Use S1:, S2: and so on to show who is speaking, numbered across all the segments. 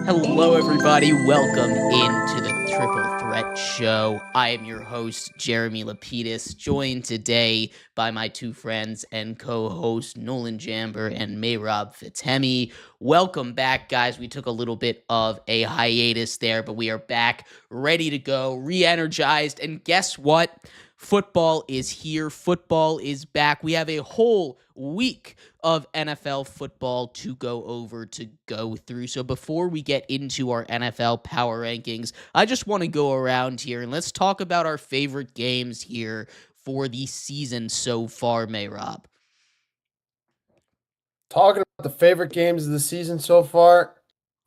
S1: Hello, everybody. Welcome into the Triple Threat Show. I am your host, Jeremy Lapidus, joined today by my two friends and co-hosts, Nolan Jambor and Mehrob Fatemi. Welcome back, guys. We took a little bit of a hiatus there, but we are back, ready to go, re-energized, and guess what? Football is here. Football is back. We have a whole week of NFL football to go through. So before we get into our NFL power rankings, I just want to go around here and let's talk about our favorite games here for the season so far, Mehrob.
S2: Talking about the favorite games of the season so far,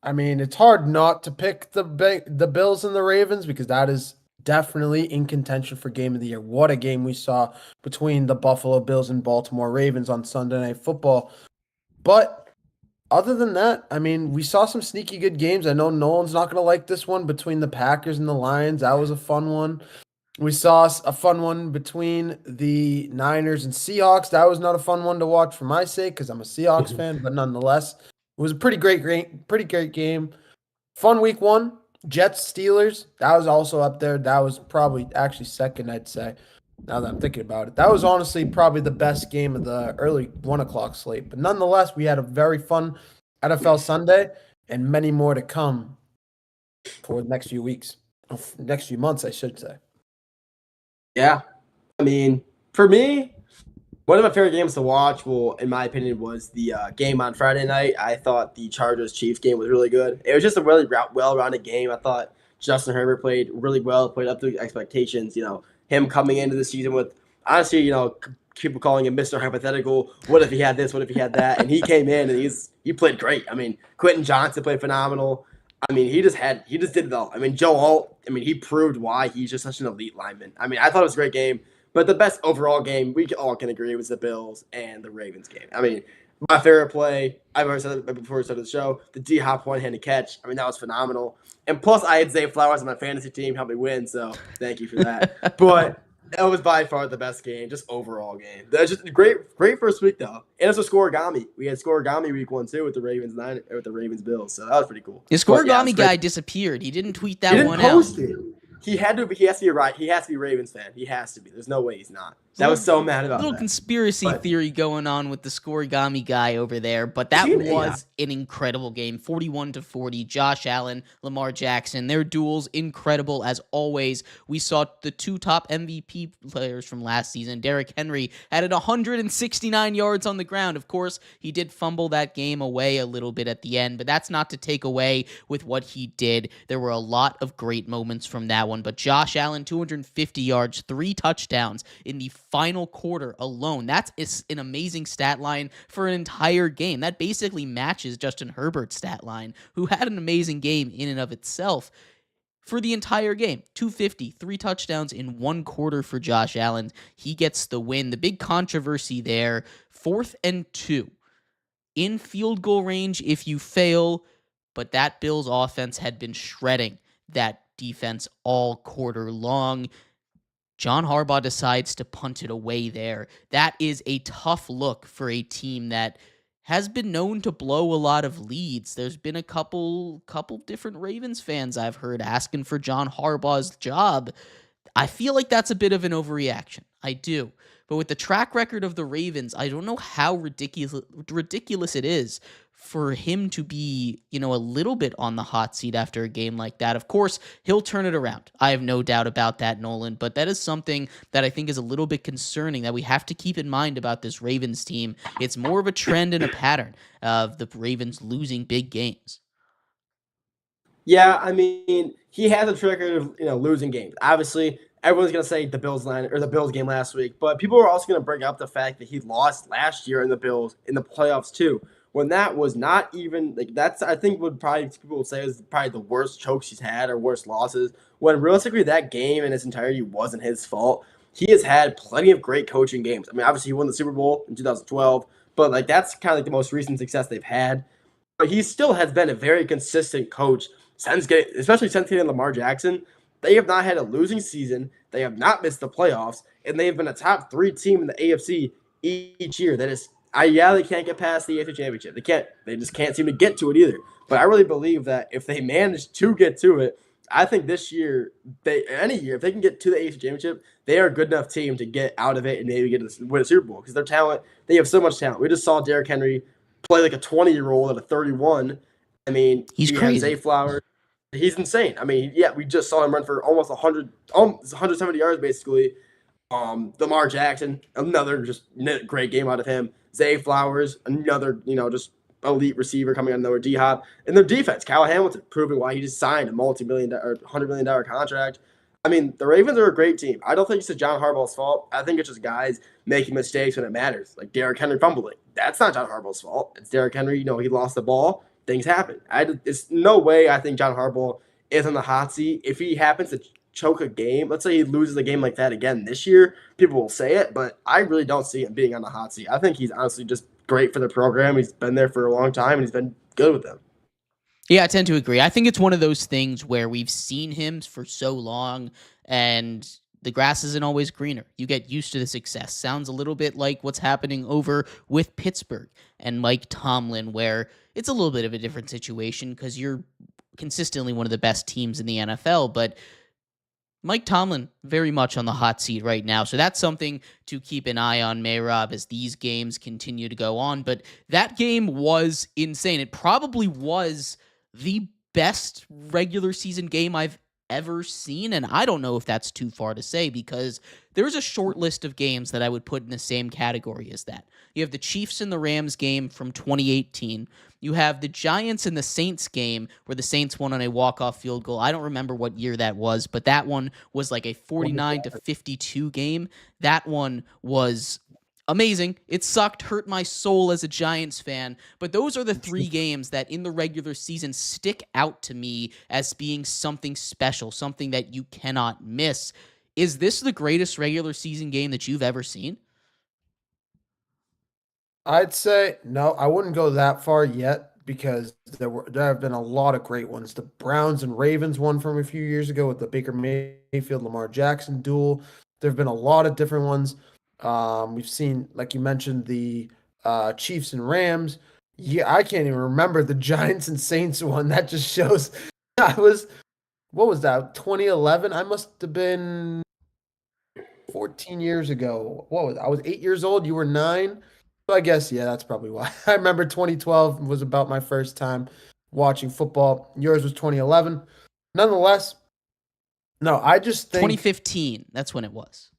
S2: I mean, it's hard not to pick the Bills and the Ravens because that is definitely in contention for game of the year. What a game we saw between the Buffalo Bills and Baltimore Ravens on Sunday Night Football. But other than that, I mean, we saw some sneaky good games. I know Nolan's not going to like this one between the Packers and the Lions. That was a fun one. We saw a fun one between the Niners and Seahawks. That was not a fun one to watch for my sake because I'm a Seahawks fan, but nonetheless, it was a pretty great game. Fun week one. Jets, Steelers, that was also up there. That was probably actually second, I'd say, now that I'm thinking about it. That was honestly probably the best game of the early 1 o'clock slate. But nonetheless, we had a very fun NFL Sunday and many more to come for the next few weeks. Next few months, I should say.
S3: Yeah. I mean, for me, one of my favorite games to watch, well, in my opinion, was the game on Friday night. I thought the Chargers-Chiefs game was really good. It was just a really well-rounded game. I thought Justin Herbert played really well, played up to expectations. You know, him coming into the season with, honestly, you know, people calling him Mr. Hypothetical. What if he had this? What if he had that? And he came in and he played great. I mean, Quentin Johnson played phenomenal. I mean, he just did it all. I mean, Joe Alt, he proved why he's just such an elite lineman. I mean, I thought it was a great game. But the best overall game, we all can agree, was the Bills and the Ravens game. I mean, my favorite play, I've already said it before we started the show, the D-Hop one-handed catch. I mean, that was phenomenal. And plus, I had Zay Flowers on my fantasy team, helped me win, so thank you for that. But that was by far the best game, just overall game. That was just a great first week, though. And it's a scoregami. We had scoregami week 1, too, with the Ravens Bills, so that was pretty cool.
S1: The scoregami guy disappeared. He didn't tweet that one out.
S3: He didn't post it. He has to be a Ravens fan. He has to be. There's no way he's not. I was so mad about that.
S1: Little conspiracy theory going on with the scoregami guy over there, but that was an incredible game. 41-40. Josh Allen, Lamar Jackson, their duels incredible as always. We saw the two top MVP players from last season. Derrick Henry added 169 yards on the ground. Of course, he did fumble that game away a little bit at the end, but that's not to take away with what he did. There were a lot of great moments from that one, but Josh Allen, 250 yards, 3 touchdowns in the final quarter alone. That's an amazing stat line for an entire game. That basically matches Justin Herbert's stat line, who had an amazing game in and of itself for the entire game. 250, 3 touchdowns in 1 quarter for Josh Allen. He gets the win. The big controversy there, 4th and 2. In field goal range if you fail, but that Bills offense had been shredding that defense all quarter long. John Harbaugh decides to punt it away there. That is a tough look for a team that has been known to blow a lot of leads. There's been a couple different Ravens fans I've heard asking for John Harbaugh's job. I feel like that's a bit of an overreaction. I do. But with the track record of the Ravens, I don't know how ridiculous it is for him to be, a little bit on the hot seat after a game like that. Of course, he'll turn it around. I have no doubt about that, Nolan, but that is something that I think is a little bit concerning that we have to keep in mind about this Ravens team. It's more of a trend and a pattern of the Ravens losing big games.
S3: Yeah, I mean, he has a track record of, losing games. Obviously, everyone's going to say the Bills game last week, but people are also going to bring up the fact that he lost last year in the Bills in the playoffs too. When that was not even that's I think what probably people would say is probably the worst chokes he's had or worst losses. When realistically that game in its entirety wasn't his fault. He has had plenty of great coaching games. I mean, obviously he won the Super Bowl in 2012, but that's kind of the most recent success they've had. But he still has been a very consistent coach especially since getting Lamar Jackson. They have not had a losing season. They have not missed the playoffs, and they have been a top 3 team in the AFC each year that has They can't get past the AFC Championship. They just can't seem to get to it either. But I really believe that if they manage to get to it, I think this year, any year, if they can get to the AFC Championship, they are a good enough team to get out of it and maybe win a Super Bowl because their talent, they have so much talent. We just saw Derrick Henry play like a 20-year-old at a 31. I mean,
S1: He's crazy.
S3: Zay Flowers. He's insane. I mean, yeah, we just saw him run for almost 170 yards basically. Lamar Jackson, another just great game out of him. Zay Flowers, another, just elite receiver coming out of nowhere. D-Hop. And their defense, Kyle Hamilton, proving why he just signed a multi-million or $100 million contract. I mean, the Ravens are a great team. I don't think it's John Harbaugh's fault. I think it's just guys making mistakes when it matters, like Derrick Henry fumbling. That's not John Harbaugh's fault. It's Derrick Henry. He lost the ball. Things happen. It's no way I think John Harbaugh is on the hot seat. If he happens to choke a game, let's say he loses a game like that again this year, people will say it, but I really don't see him being on the hot seat. I think he's honestly just great for the program. He's been there for a long time, and he's been good with them.
S1: Yeah, I tend to agree. I think it's one of those things where we've seen him for so long, and the grass isn't always greener. You get used to the success. Sounds a little bit like what's happening over with Pittsburgh and Mike Tomlin, where it's a little bit of a different situation because you're consistently one of the best teams in the NFL, but Mike Tomlin very much on the hot seat right now. So that's something to keep an eye on, Mehrob, as these games continue to go on. But that game was insane. It probably was the best regular season game I've ever seen, and I don't know if that's too far to say because there's a short list of games that I would put in the same category as that. You have the Chiefs and the Rams game from 2018. You have the Giants and the Saints game where the Saints won on a walk-off field goal. I don't remember what year that was, but that one was like a 49-52 game. That one was amazing. It sucked, hurt my soul as a Giants fan, but those are the three games that in the regular season stick out to me as being something special, something that you cannot miss. Is this the greatest regular season game that you've ever seen?
S2: I'd say no, I wouldn't go that far yet because there have been a lot of great ones. The Browns and Ravens one from a few years ago with the Baker Mayfield Lamar Jackson duel. There have been a lot of different ones. We've seen, like you mentioned, the Chiefs and Rams. Yeah, I can't even remember the Giants and Saints one. That just shows what was that? 2011? I must have been 14 years ago. I was 8 years old. You were 9. So I guess, yeah, that's probably why. I remember 2012 was about my first time watching football. Yours was 2011. Nonetheless, no, I just think
S1: 2015. That's when it was.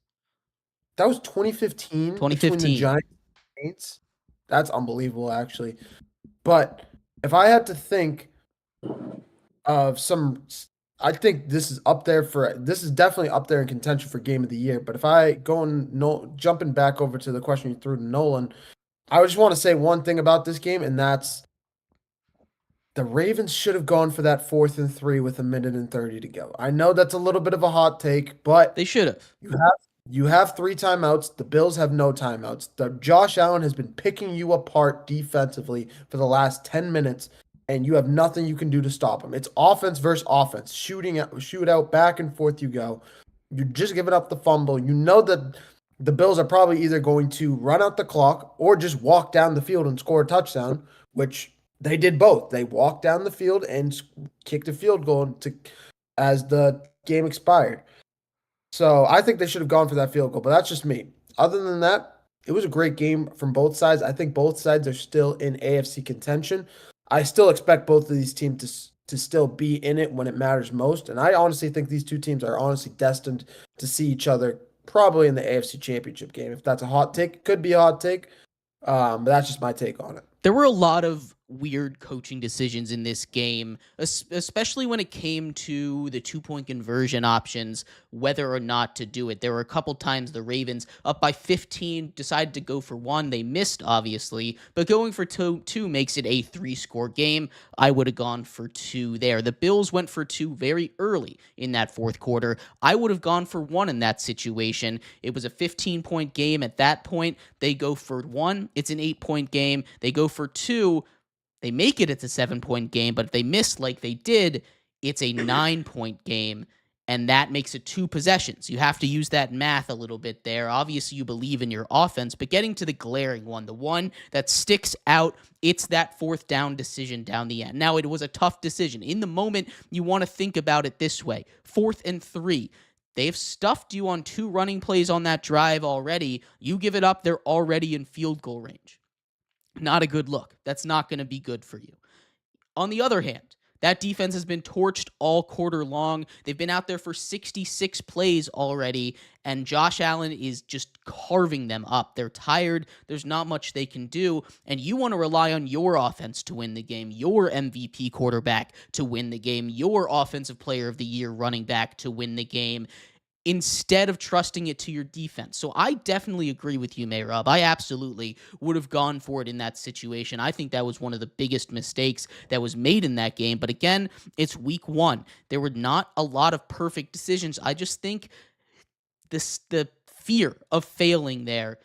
S2: That was 2015.
S1: 2015.
S2: Between the Giants and Saints. That's unbelievable, actually. But if I had to think of some, I think this is definitely up there in contention for game of the year. But if I go and jumping back over to the question you threw to Nolan, I just want to say one thing about this game, and that's the Ravens should have gone for that 4th and 3 with 1:30 to go. I know that's a little bit of a hot take, but
S1: they should have.
S2: You have 3 timeouts. The Bills have no timeouts. Josh Allen has been picking you apart defensively for the last 10 minutes, and you have nothing you can do to stop him. It's offense versus offense. Shoot out, back and forth you go. You're just giving up the fumble. You know that the Bills are probably either going to run out the clock or just walk down the field and score a touchdown, which they did both. They walked down the field and kicked a field goal as the game expired. So I think they should have gone for that field goal, but that's just me. Other than that, it was a great game from both sides. I think both sides are still in AFC contention. I still expect both of these teams to still be in it when it matters most. And I honestly think these two teams are honestly destined to see each other probably in the AFC Championship game. If that's a hot take, it could be a hot take, but that's just my take on it.
S1: There were a lot of weird coaching decisions in this game, especially when it came to the 2-point conversion options, whether or not to do it. There were a couple times the Ravens, up by 15, decided to go for 1. They missed, obviously, but going for two makes it a 3-score game. I would have gone for 2 there. The Bills went for 2 very early in that fourth quarter. I would have gone for 1 in that situation. It was a 15-point game at that point. They go for 1. It's an 8-point game. They go for 2. They make it, it's a 7-point game, but if they miss like they did, it's a 9-point game. and that makes it 2 possessions. You have to use that math a little bit there. Obviously, you believe in your offense, but getting to the glaring one, the one that sticks out, it's that 4th down decision down the end. Now, it was a tough decision. In the moment, you want to think about it this way. 4th and 3. They've stuffed you on 2 running plays on that drive already. You give it up, they're already in field goal range. Not a good look. That's not going to be good for you. On the other hand, that defense has been torched all quarter long. They've been out there for 66 plays already, and Josh Allen is just carving them up. They're tired. There's not much they can do, and you want to rely on your offense to win the game, your MVP quarterback to win the game, your offensive player of the year running back to win the game, instead of trusting it to your defense. So I definitely agree with you, Mehrob. I absolutely would have gone for it in that situation. I think that was one of the biggest mistakes that was made in that game. But again, it's week 1. There were not a lot of perfect decisions. I just think the fear of failing there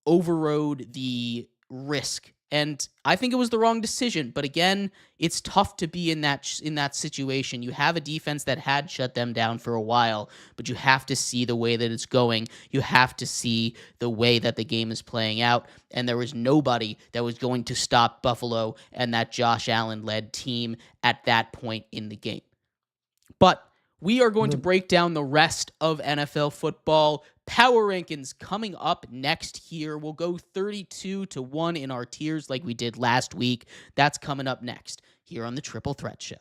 S1: overrode the risk. And I think it was the wrong decision. But again, it's tough to be in that situation. You have a defense that had shut them down for a while, but you have to see the way that it's going. You have to see the way that the game is playing out. And there was nobody that was going to stop Buffalo and that Josh Allen-led team at that point in the game. But we are going to break down the rest of NFL football. Power rankings coming up next here. We'll go 32-1 in our tiers like we did last week. That's coming up next here on the Triple Threat Show.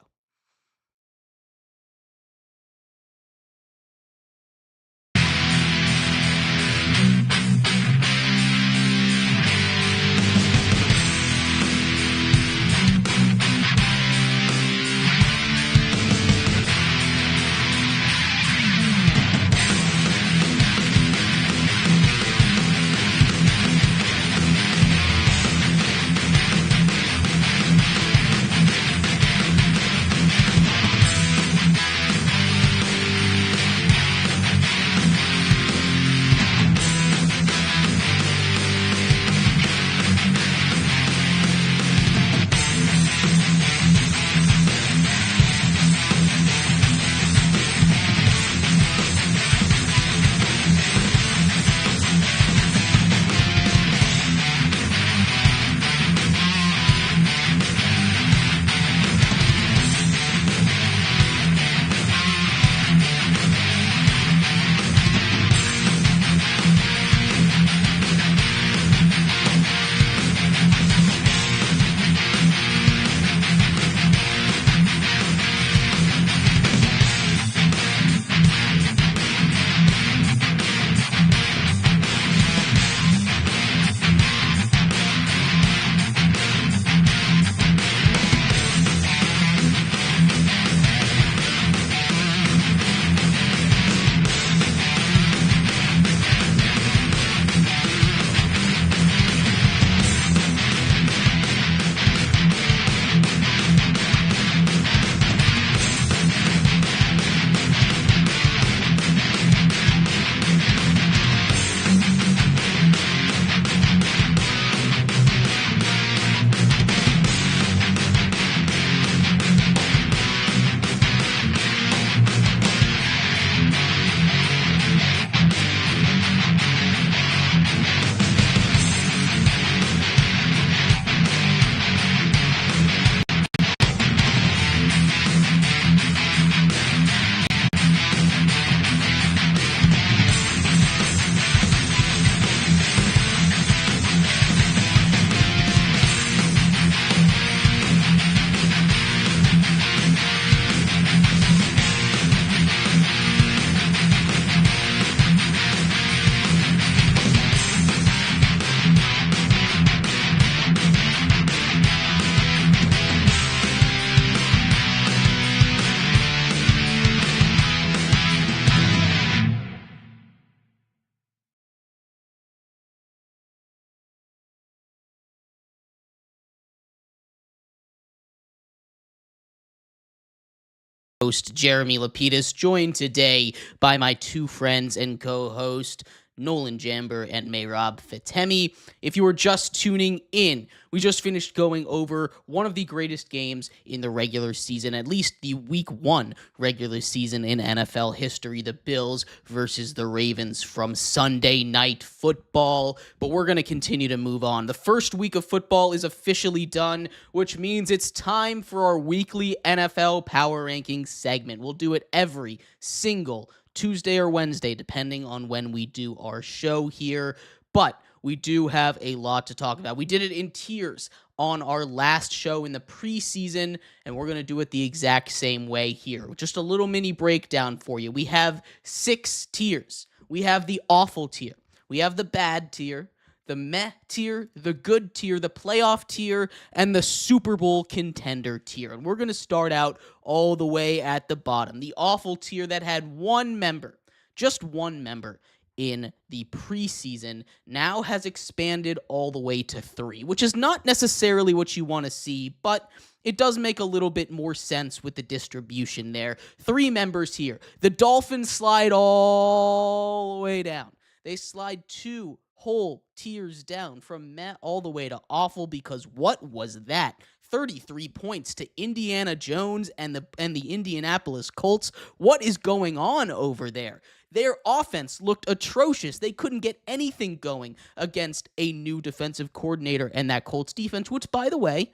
S1: Host Jeremy Lapidus, joined today by my 2 friends and co-host Nolan Jambor, and Mehrob Fatemi. If you were just tuning in, we just finished going over one of the greatest games in the regular season, at least the week 1 regular season in NFL history, the Bills versus the Ravens from Sunday Night Football. But we're going to continue to move on. The first week of football is officially done, which means it's time for our weekly NFL Power Ranking segment. We'll do it every single Tuesday or Wednesday, depending on when we do our show here. But we do have a lot to talk about. We did it in tiers on our last show in the preseason, and we're going to do it the exact same way here. Just a little mini breakdown for you. We have 6 tiers. We have the awful tier. We have the bad tier, the meh tier, the good tier, the playoff tier, and the Super Bowl contender tier. And we're going to start out all the way at the bottom. The awful tier that had one member, just one member in the preseason, now has expanded all the way to 3, which is not necessarily what you want to see, but it does make a little bit more sense with the distribution there. 3 members here. The Dolphins slide all the way down. They slide 2 whole tiers down from meh all the way to awful, because what was that? 33 points to Indiana Jones and the Indianapolis Colts. What is going on over there? Their offense looked atrocious. They couldn't get anything going against a new defensive coordinator and that Colts defense, which, by the way,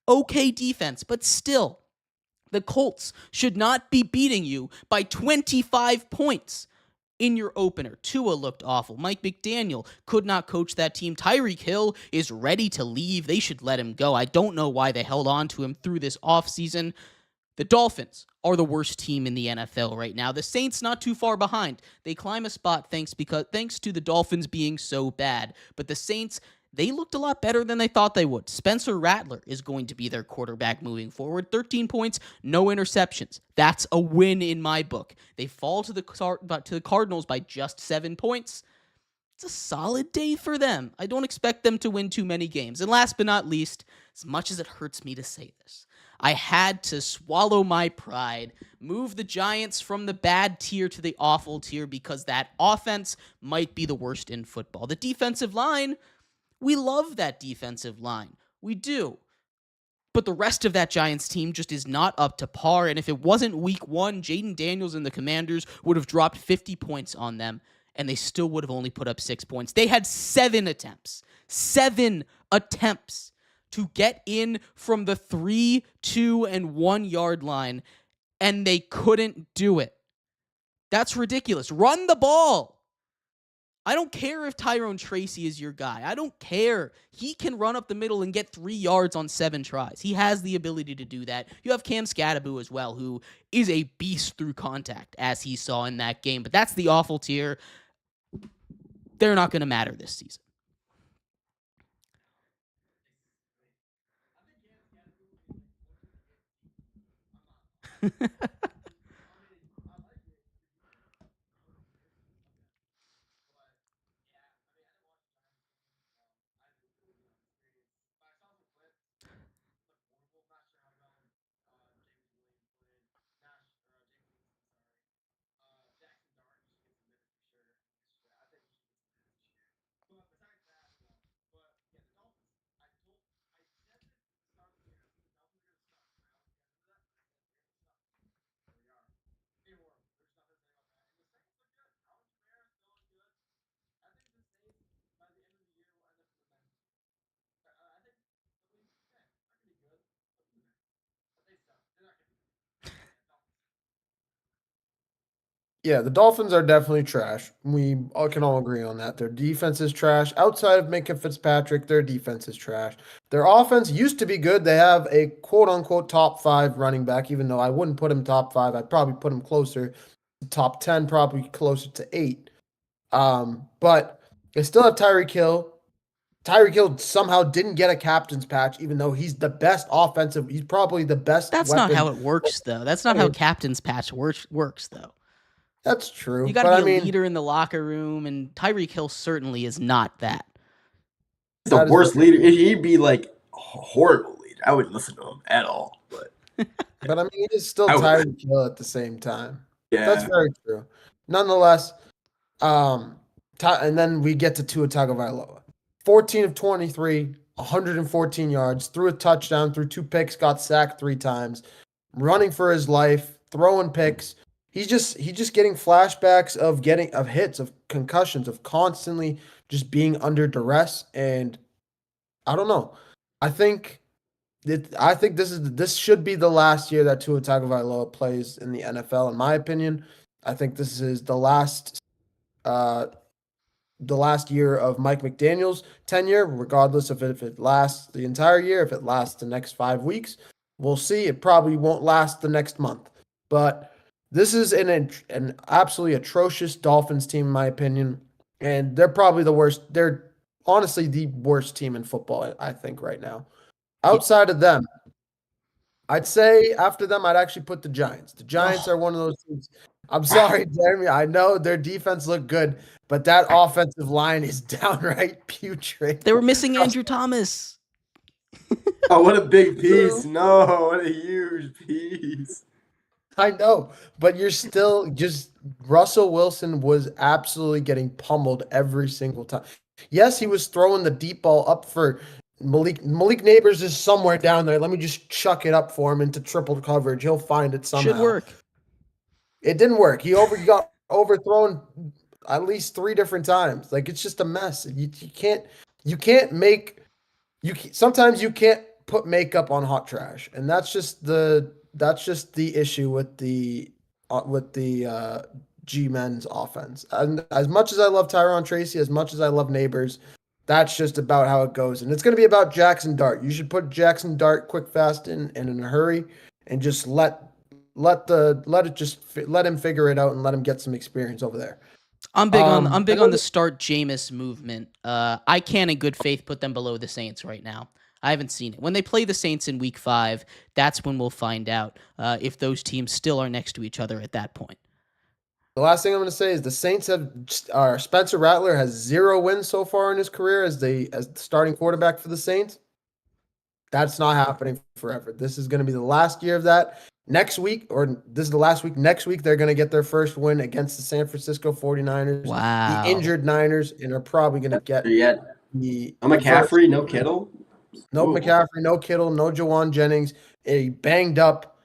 S1: okay defense, but still, the Colts should not be beating you by 25 points. In your opener, Tua looked awful. Mike McDaniel could not coach that team. Tyreek Hill is ready to leave. They should let him go. I don't know why they held on to him through this offseason. The Dolphins are the worst team in the NFL right now. The Saints not too far behind. They climb a spot thanks to the Dolphins being so bad. But the Saints, they looked a lot better than they thought they would. Spencer Rattler is going to be their quarterback moving forward. 13 points, no interceptions. That's a win in my book. They fall to the Cardinals by just 7 points. It's a solid day for them. I don't expect them to win too many games. And last but not least, as much as it hurts me to say this, I had to swallow my pride, move the Giants from the bad tier to the awful tier, because that offense might be the worst in football. The defensive line, we love that defensive line. We do. But the rest of that Giants team just is not up to par. And if it wasn't week 1, Jaden Daniels and the Commanders would have dropped 50 points on them, and they still would have only put up 6 points. They had 7 attempts. 7 attempts to get in from the 3, 2, and 1 yard line, and they couldn't do it. That's ridiculous. Run the ball. I don't care if Tyrone Tracy is your guy. I don't care. He can run up the middle and get 3 yards on 7 tries. He has the ability to do that. You have Cam Scadaboo as well, who is a beast through contact, as he saw in that game. But that's the awful tier. They're not going to matter this season.
S2: Yeah, the Dolphins are definitely trash. We all can all agree on that. Their defense is trash. Outside of Minka Fitzpatrick, their defense is trash. Their offense used to be good. They have a quote-unquote top 5 running back, even though I wouldn't put him top 5. I'd probably put him closer to top 10, probably closer to 8. But they still have Tyreek Hill. Tyreek Hill somehow didn't get a captain's patch, even though he's the best offensive. He's probably the best.
S1: That's not how it works, though. That's not how captain's patch works, though.
S2: That's true.
S1: You got to be a leader in the locker room, and Tyreek Hill certainly is not that.
S3: The worst leader. He'd be like a horrible leader. I wouldn't listen to him at all. But
S2: I mean, he is still Tyreek Hill at the same time.
S3: Yeah,
S2: that's very true. Nonetheless, And then we get to Tua Tagovailoa. 14 of 23, 114 yards, threw a touchdown, threw 2 picks, got sacked 3 times, running for his life, throwing picks. He's just getting flashbacks of hits, of concussions, of constantly just being under duress. And I don't know. I think this should be the last year that Tua Tagovailoa plays in the NFL, in my opinion. I think this is the last year of Mike McDaniel's tenure, regardless of if it lasts the entire year, if it lasts the next 5 weeks. We'll see. It probably won't last the next month. But this is an absolutely atrocious Dolphins team, in my opinion. And they're probably the worst. They're honestly the worst team in football, I think, right now. Outside of them, I'd say after them, I'd actually put the Giants. The Giants are one of those teams. I'm sorry, Jeremy. I know their defense looked good, but that offensive line is downright putrid.
S1: They were missing Andrew Thomas.
S3: Oh, what a big piece. No, what a huge piece.
S2: I know, but you're still just Russell Wilson was absolutely getting pummeled every single time. Yes, he was throwing the deep ball up for Malik Neighbors is somewhere down there. Let me just chuck it up for him into triple coverage. He'll find it somehow.
S1: Should work.
S2: It didn't work. He got overthrown at least 3 different times. Like, it's just a mess. Sometimes you can't put makeup on hot trash, and that's just the issue with the G-men's offense. And as much as I love Tyron Tracy, as much as I love Neighbors, that's just about how it goes. And it's going to be about Jackson Dart. You should put Jackson Dart quick, fast, and in a hurry, and just let him figure it out and let him get some experience over there.
S1: I'm big on the start Jameis movement. I can't in good faith put them below the Saints right now. I haven't seen it. When they play the Saints in week 5, that's when we'll find out if those teams still are next to each other at that point.
S2: The last thing I'm going to say is the Saints Spencer Rattler has 0 wins so far in his career as the starting quarterback for the Saints. That's not happening forever. This is going to be the last year of that. Next week, or this is the last week, next week they're going to get their first win against the San Francisco 49ers.
S1: Wow.
S2: The injured Niners, and are probably going to get
S3: no McCaffrey, no Kittle.
S2: No McCaffrey, no Kittle, no Jawan Jennings, a banged up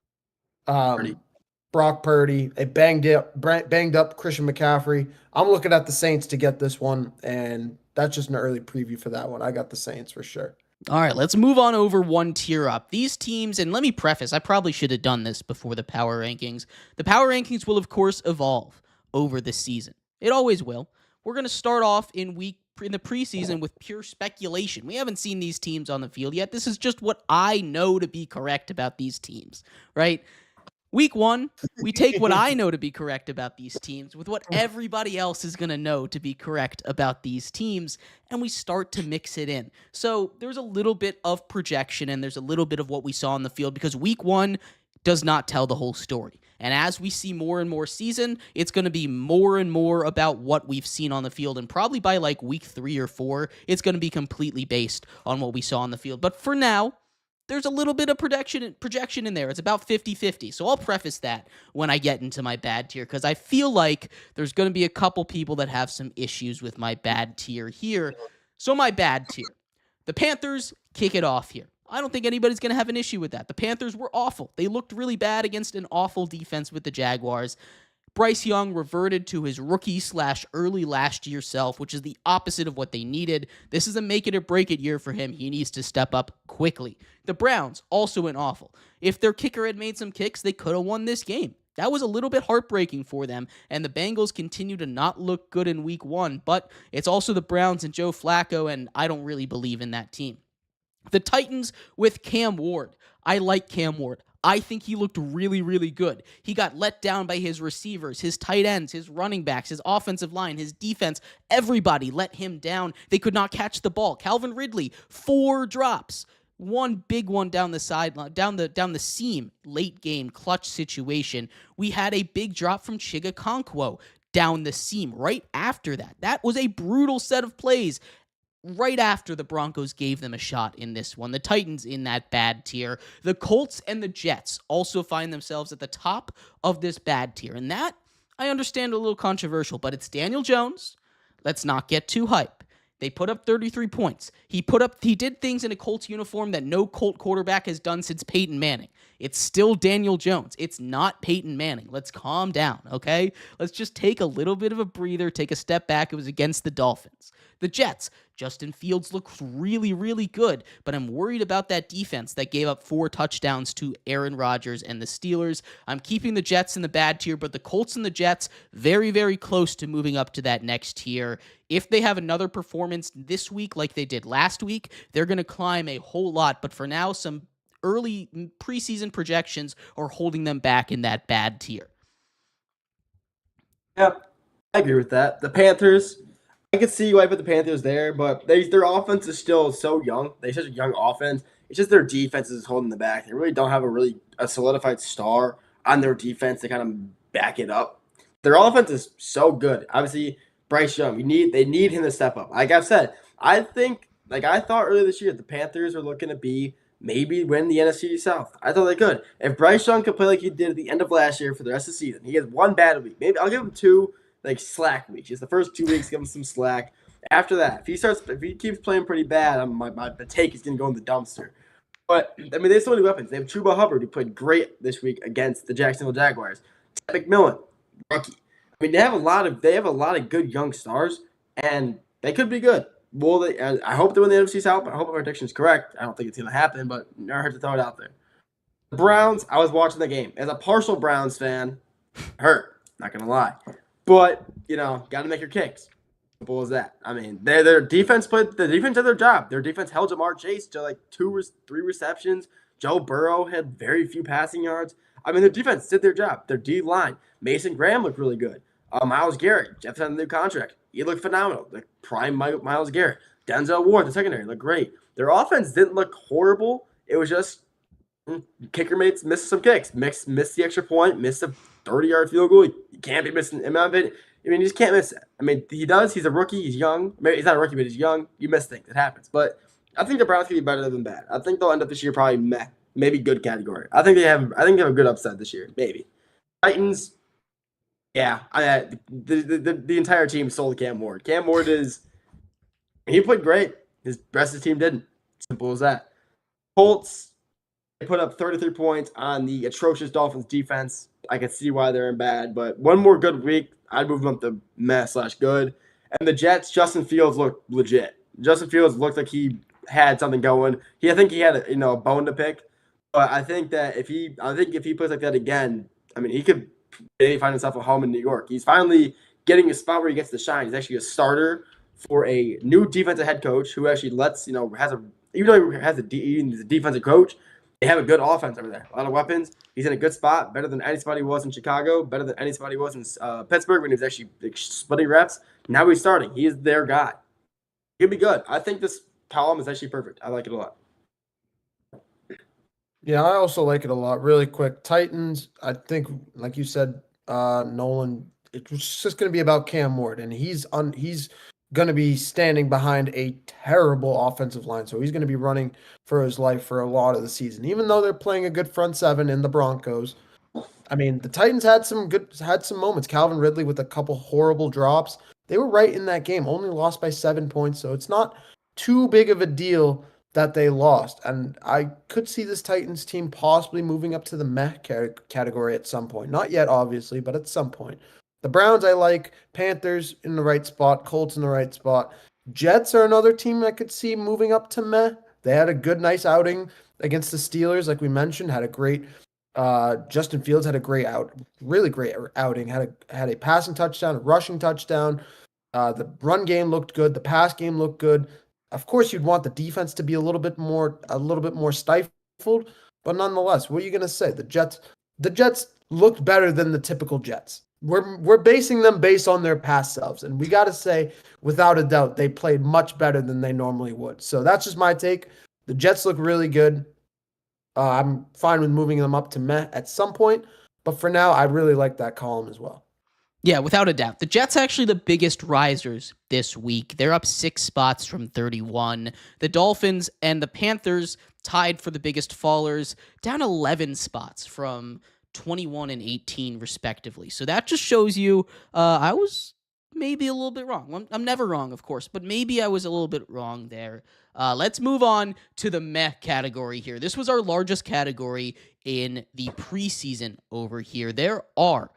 S2: Brock Purdy, a banged up Christian McCaffrey. I'm looking at the Saints to get this one, and that's just an early preview for that one. I got the Saints for sure.
S1: All right, let's move on over one tier up. These teams, and let me preface, I probably should have done this before the power rankings. The power rankings will, of course, evolve over the season. It always will. We're going to start off in the preseason with pure speculation. We haven't seen these teams on the field yet. This is just what I know to be correct about these teams, right? Week 1, we take what I know to be correct about these teams with what everybody else is going to know to be correct about these teams, and we start to mix it in. So there's a little bit of projection, and there's a little bit of what we saw on the field, because Week 1 does not tell the whole story. And as we see more and more season, it's going to be more and more about what we've seen on the field, and probably by like Week 3 or 4, it's going to be completely based on what we saw on the field. But for now, there's a little bit of projection in there. It's about 50-50. So I'll preface that when I get into my bad tier, because I feel like there's going to be a couple people that have some issues with my bad tier here. So my bad tier. The Panthers kick it off here. I don't think anybody's going to have an issue with that. The Panthers were awful. They looked really bad against an awful defense with the Jaguars. Bryce Young reverted to his rookie/early last year self, which is the opposite of what they needed. This is a make it or break it year for him. He needs to step up quickly. The Browns also went awful. If their kicker had made some kicks, they could have won this game. That was a little bit heartbreaking for them, and the Bengals continue to not look good in week 1, but it's also the Browns and Joe Flacco, and I don't really believe in that team. The Titans with Cam Ward. I like Cam Ward. I think he looked really, really good. He got let down by his receivers, his tight ends, his running backs, his offensive line, his defense. Everybody let him down. They could not catch the ball. Calvin Ridley, 4 drops. One big one down the sideline, down the seam, late game, clutch situation. We had a big drop from Chiga Okonkwo down the seam right after that. That was a brutal set of plays. Right after the Broncos gave them a shot in this one. The Titans in that bad tier. The Colts and the Jets also find themselves at the top of this bad tier. And that, I understand, a little controversial, but it's Daniel Jones, let's not get too hype. They put up 33 points. He did things in a Colts uniform that no Colt quarterback has done since Peyton Manning. It's still Daniel Jones. It's not Peyton Manning. Let's calm down, okay? Let's just take a little bit of a breather, take a step back. It was against the Dolphins. The Jets, Justin Fields looks really, really good, but I'm worried about that defense that gave up 4 touchdowns to Aaron Rodgers and the Steelers. I'm keeping the Jets in the bad tier, but the Colts and the Jets, very, very close to moving up to that next tier. If they have another performance this week like they did last week, they're going to climb a whole lot, but for now, some early preseason projections are holding them back in that bad tier.
S3: Yeah, I agree with that. The Panthers, I could see why I put the Panthers there, but their offense is still so young. They have such a young offense. It's just their defense is holding them back. They really don't have a solidified star on their defense to kind of back it up. Their offense is so good. Obviously, Bryce Young, they need him to step up. Like I've said, I thought earlier this year the Panthers were looking to be maybe win the NFC South. I thought they could. If Bryce Young could play like he did at the end of last year for the rest of the season, he has one bad week. Maybe I'll give him 2 slack weeks. Just the first 2 weeks, give him some slack. After that, if he keeps playing pretty bad, the take is gonna go in the dumpster. But I mean, they have so many weapons. They have Chuba Hubbard, who played great this week against the Jacksonville Jaguars. Ted McMillan, rookie. I mean, they have a lot of good young stars, and they could be good. I hope they win the NFC South. I hope my prediction is correct. I don't think it's gonna happen, but never hurt to throw it out there. The Browns, I was watching the game as a partial Browns fan. Hurt, not gonna lie. But, got to make your kicks. Simple as that. I mean, their defense did their job. Their defense held Jamar Chase to 3 receptions. Joe Burrow had very few passing yards. I mean, their defense did their job. Their D line. Mason Graham looked really good. Myles Garrett, Jeff had a new contract. He looked phenomenal. Like prime Myles Garrett. Denzel Ward, the secondary, looked great. Their offense didn't look horrible. It was just kicker mates missed some kicks. Missed the extra point. Missed a 30-yard field goal. You can't be missing. I mean, you just can't miss it. I mean, he does. He's a rookie. He's young. Maybe he's not a rookie, but he's young. You miss things. It happens. But I think the Browns can be better than bad. I think they'll end up this year probably maybe good category. I think they have a good upside this year. Maybe. Titans. Yeah, the entire team sold Cam Ward. Cam Ward he played great. His rest of the team didn't. Simple as that. Colts. They put up 33 points on the atrocious Dolphins defense. I can see why they're in bad, but one more good week, I'd move them up to meh/good. And the Jets, Justin Fields looked legit. Justin Fields looked like he had something going. I think he had a bone to pick. But I think that if he plays like that again, I mean, he could maybe find himself a home in New York. He's finally getting a spot where he gets to shine. He's actually a starter for a new defensive head coach who actually even though he's a defensive coach, they have a good offense over there. A lot of weapons. He's in a good spot, better than anybody was in Chicago, better than anybody was in Pittsburgh when he was actually splitting reps. Now he's starting. He is their guy. He'll be good. I think this column is actually perfect. I like it a lot.
S2: Yeah, I also like it a lot. Really quick, Titans, I think, like you said, Nolan, it's just going to be about Cam Ward, and he's going to be standing behind a terrible offensive line, so he's going to be running for his life for a lot of the season. Even though they're playing a good front seven in the Broncos, I mean, the Titans had some moments. Calvin Ridley with a couple horrible drops. They were right in that game, only lost by 7 points, so it's not too big of a deal that they lost. And I could see this Titans team possibly moving up to the meh category at some point. Not yet, obviously, but at some point. The Browns I like. Panthers in the right spot. Colts in the right spot. Jets are another team I could see moving up to meh. They had a good, nice outing against the Steelers, like we mentioned. Had a great Justin Fields had a really great outing. Had a passing touchdown, a rushing touchdown. The run game looked good. The pass game looked good. Of course, you'd want the defense to be a little bit more stifled, but nonetheless, what are you going to say? The Jets looked better than the typical Jets. We're basing them based on their past selves, and we got to say, without a doubt, they played much better than they normally would. So that's just my take. The Jets look really good. I'm fine with moving them up to meh at some point, but for now, I really like that column as well.
S1: Yeah, without a doubt. The Jets actually the biggest risers this week. They're up 6 spots from 31. The Dolphins and the Panthers tied for the biggest fallers, down 11 spots from 21 and 18 respectively. So that just shows you I was maybe a little bit wrong. I'm never wrong, of course, but maybe I was a little bit wrong there. Let's move on to the meh category here. This was our largest category in the preseason over here. There are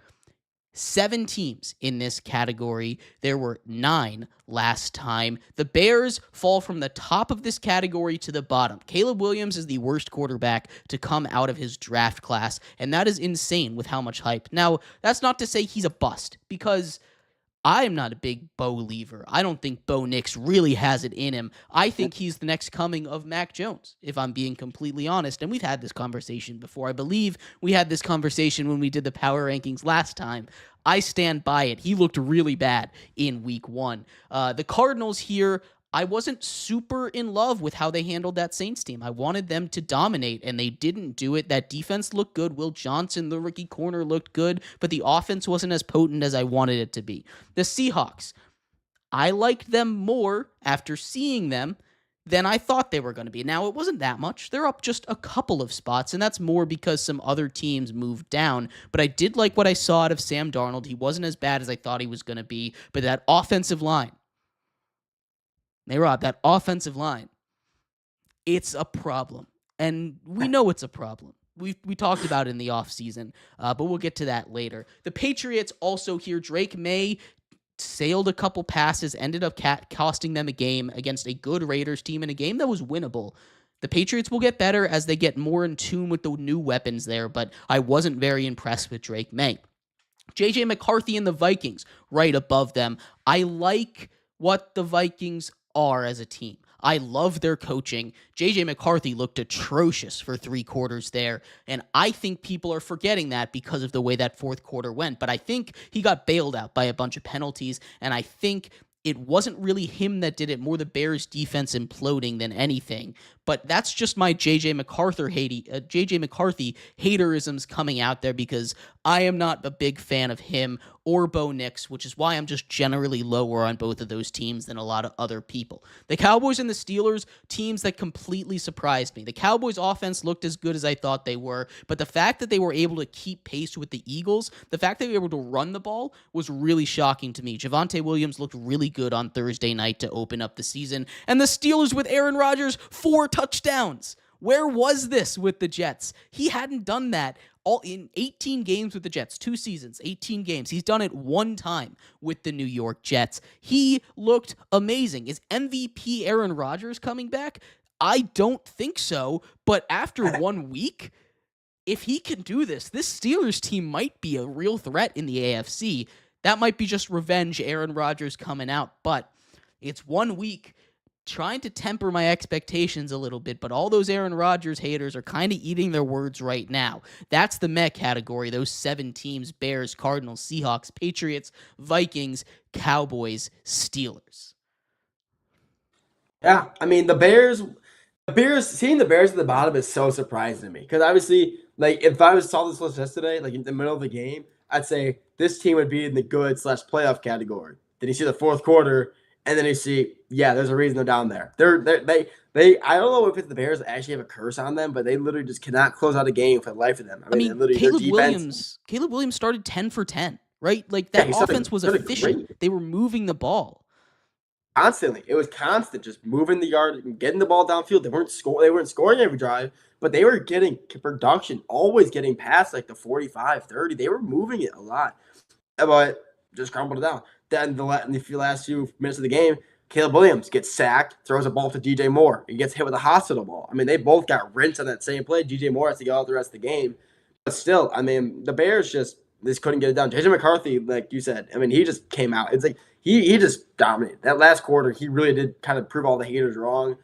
S1: 7 teams in this category. There were 9 last time. The Bears fall from the top of this category to the bottom. Caleb Williams is the worst quarterback to come out of his draft class, and that is insane with how much hype. Now, that's not to say he's a bust, because I am not a big Bo believer. I don't think Bo Nix really has it in him. I think he's the next coming of Mac Jones, if I'm being completely honest. And we've had this conversation before. I believe we had this conversation when we did the power rankings last time. I stand by it. He looked really bad in week 1. The Cardinals here, I wasn't super in love with how they handled that Saints team. I wanted them to dominate, and they didn't do it. That defense looked good. Will Johnson, the rookie corner, looked good, but the offense wasn't as potent as I wanted it to be. The Seahawks, I liked them more after seeing them than I thought they were going to be. Now, it wasn't that much. They're up just a couple of spots, and that's more because some other teams moved down. But I did like what I saw out of Sam Darnold. He wasn't as bad as I thought he was going to be, but that offensive line, Mehrob, that offensive line, it's a problem. And we know it's a problem. We talked about it in the offseason, but we'll get to that later. The Patriots also here. Drake May sailed a couple passes, ended up costing them a game against a good Raiders team in a game that was winnable. The Patriots will get better as they get more in tune with the new weapons there, but I wasn't very impressed with Drake May. J.J. McCarthy and the Vikings, right above them. I like what the Vikings are as a team. I love their coaching. J.J. McCarthy looked atrocious for 3 quarters there, and I think people are forgetting that because of the way that 4th quarter went. But I think he got bailed out by a bunch of penalties, and I think it wasn't really him that did it, more the Bears' defense imploding than anything. But that's just my J.J. McCarthy haterisms coming out there, because I am not a big fan of him or Bo Nix, which is why I'm just generally lower on both of those teams than a lot of other people. The Cowboys and the Steelers, teams that completely surprised me. The Cowboys' offense looked as good as I thought they were, but the fact that they were able to keep pace with the Eagles, the fact that they were able to run the ball was really shocking to me. Javonte Williams looked really good on Thursday night to open up the season, and the Steelers with Aaron Rodgers, 4 touchdowns. Where was this with the Jets? He hadn't done that all in 18 games with the Jets, 2 seasons, 18 games. He's done it 1 time with the New York Jets. He looked amazing. Is MVP Aaron Rodgers coming back? I don't think so, but after 1 week, if he can do this Steelers team might be a real threat in the AFC. That might be just revenge Aaron Rodgers coming out, but it's 1 week. Trying to temper my expectations a little bit, but all those Aaron Rodgers haters are kind of eating their words right now. That's the meh category, those 7 teams: Bears, Cardinals, Seahawks, Patriots, Vikings, Cowboys, Steelers.
S3: Yeah, I mean, seeing the Bears at the bottom is so surprising to me, because obviously, like, if I saw this list yesterday, like in the middle of the game, I'd say this team would be in the good/playoff category. Then you see the 4th quarter, and then you see, yeah, there's a reason they're down there. They I don't know if the Bears actually have a curse on them, but they literally just cannot close out a game for the life of them. I mean
S1: Caleb Williams started 10 for 10, right? Like, that offense was efficient. Great. They were moving the ball
S3: constantly. It was constant, just moving the yard and getting the ball downfield. They weren't scoring every drive, but they were getting production, always getting past like the 45, 30. They were moving it a lot, but just crumbled it down. Then the last few minutes of the game, Caleb Williams gets sacked, throws a ball to DJ Moore. He gets hit with a hospital ball. I mean, they both got rinsed on that same play. DJ Moore has to go out the rest of the game. But still, I mean, the Bears just couldn't get it done. JJ McCarthy, like you said, I mean, he just came out. It's like he just dominated. That last quarter, he really did kind of prove all the haters wrong.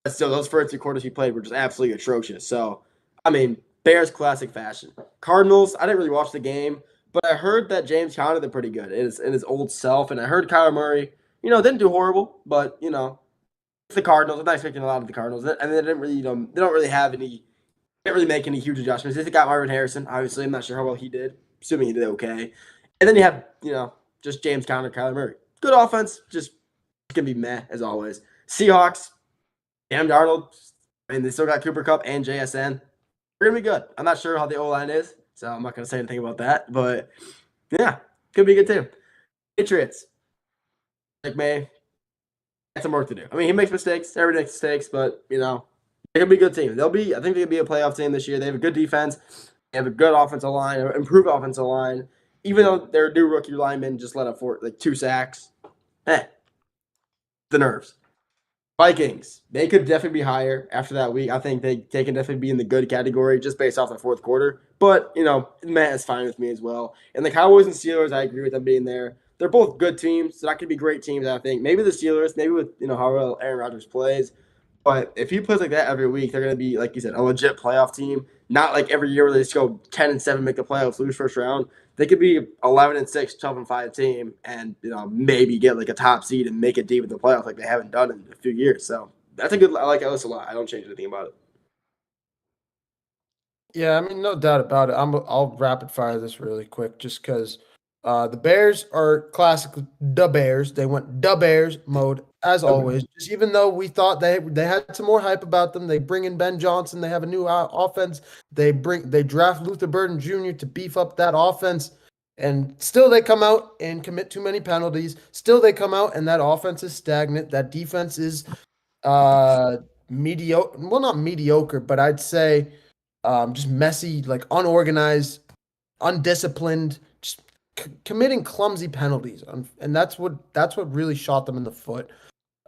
S3: But still, those first 2 quarters he played were just absolutely atrocious. So, I mean, Bears classic fashion. Cardinals, I didn't really watch the game, but I heard that James Conner did pretty good in his old self, and I heard Kyler Murray, didn't do horrible, but it's the Cardinals. I'm not expecting a lot of the Cardinals, and they didn't really, they don't really can't really make any huge adjustments. They got Marvin Harrison. Obviously, I'm not sure how well he did. Assuming he did okay, and then you have just James Conner, Kyler Murray. Good offense, just gonna be meh as always. Seahawks, Sam Darnold, and they still got Cooper Kupp and JSN. They're gonna be good. I'm not sure how the O-line is, so I'm not going to say anything about that. But, yeah, could be a good team. Patriots. Drake May has some work to do. I mean, he makes mistakes. Everybody makes mistakes, but they're gonna be a good team. I think they'll be a playoff team this year. They have a good defense. They have a good offensive line, improved offensive line. Even though their new rookie lineman just let up 2 sacks. The nerves. Vikings, they could definitely be higher after that week. I think they can definitely be in the good category just based off the fourth quarter. But, Matt is fine with me as well. And the Cowboys and Steelers, I agree with them being there. They're both good teams. They're not going to be great teams, I think. Maybe the Steelers, maybe with, how well Aaron Rodgers plays. But if he plays like that every week, they're going to be, like you said, a legit playoff team. Not like every year where they just go 10-7, make the playoffs, lose first round. They could be 11-6, 12-5 team, and maybe get like a top seed and make it deep in the playoffs like they haven't done in a few years. So that's a good. I like Ellis a lot. I don't change anything about it.
S2: Yeah, I mean, no doubt about it. I'll rapid fire this really quick, just because the Bears are classic. The Bears. They went the Bears mode as always. Just even though we thought they had some more hype about them, they bring in Ben Johnson. They have a new offense. They draft Luther Burden Jr. to beef up that offense, and still they come out and commit too many penalties. Still they come out and that offense is stagnant. That defense is mediocre. Well, not mediocre, but I'd say just messy, like unorganized, undisciplined, just committing clumsy penalties, and that's what really shot them in the foot.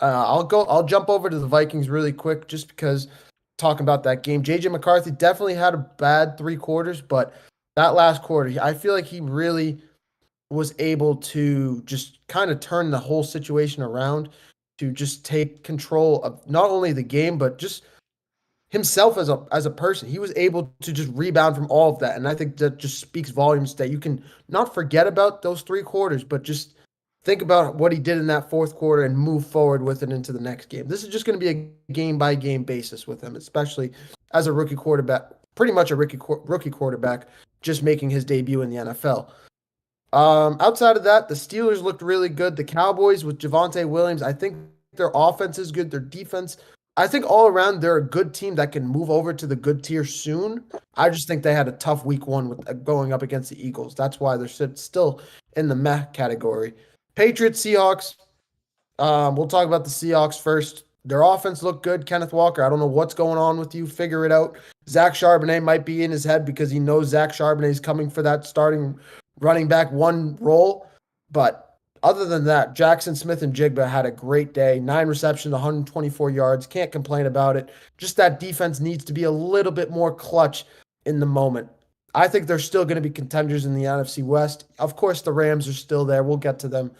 S2: I'll jump over to the Vikings really quick, just because talking about that game. JJ McCarthy definitely had a bad 3 quarters, but that last quarter, I feel like he really was able to just kind of turn the whole situation around, to just take control of not only the game, but just himself as a person. He was able to just rebound from all of that, and I think that just speaks volumes that you can not forget about those 3 quarters, but just think about what he did in that fourth quarter and move forward with it into the next game. This is just going to be a game-by-game basis with him, especially as a rookie quarterback, pretty much a rookie quarterback, just making his debut in the NFL. Outside of that, the Steelers looked really good. The Cowboys with Javonte Williams, I think their offense is good. Their defense, I think all around they're a good team that can move over to the good tier soon. I just think they had a tough week 1 with going up against the Eagles. That's why they're still in the meh category. Patriots, Seahawks. We'll talk about the Seahawks first. Their offense looked good. Kenneth Walker, I don't know what's going on with you. Figure it out. Zach Charbonnet might be in his head because he knows Zach Charbonnet is coming for that starting running back 1 role. But other than that, Jackson Smith and Jigba had a great day. 9 receptions, 124 yards. Can't complain about it. Just that defense needs to be a little bit more clutch in the moment. I think they're still going to be contenders in the NFC West. Of course, the Rams are still there. We'll get to them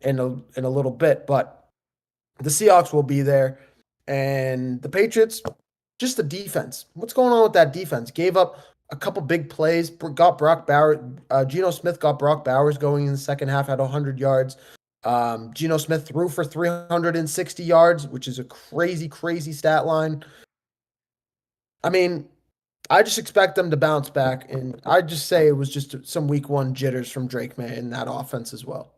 S2: in a little bit, but the Seahawks will be there. And the Patriots, just the defense. What's going on with that defense? Gave up a couple big plays, got Brock Bowers. Geno Smith got Brock Bowers going in the second half at 100 yards. Geno Smith threw for 360 yards, which is a crazy, crazy stat line. I mean, I just expect them to bounce back, and I just say it was just some week 1 jitters from Drake May in that offense as well.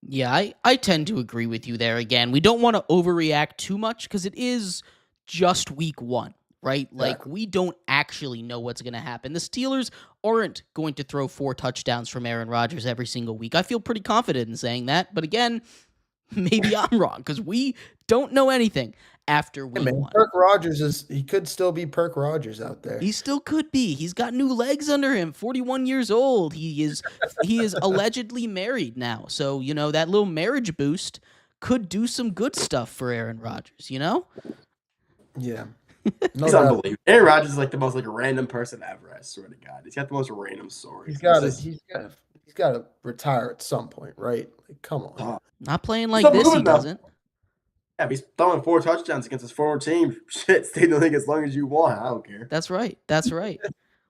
S1: Yeah, I tend to agree with you there. Again, we don't want to overreact too much because it is just week 1, right? Like, we don't actually know what's going to happen. The Steelers aren't going to throw 4 touchdowns from Aaron Rodgers every single week. I feel pretty confident in saying that, but again, maybe I'm wrong because we don't know anything after week 1.
S2: Perk Rogers he could still be Perk Rogers out there.
S1: He still could be. He's got new legs under him. 41 years old. He is allegedly married now. So, that little marriage boost could do some good stuff for Aaron Rodgers,
S2: Yeah.
S3: No, he's unbelievable. Aaron Rodgers is like the most random person ever, I swear to God. He's got the most random stories.
S2: He's got to retire at some point, right? Like, come on.
S1: Not playing like this, he doesn't.
S3: Yeah, if he's throwing 4 touchdowns against his former team, shit, stay in the league as long as you want. I don't care.
S1: That's right.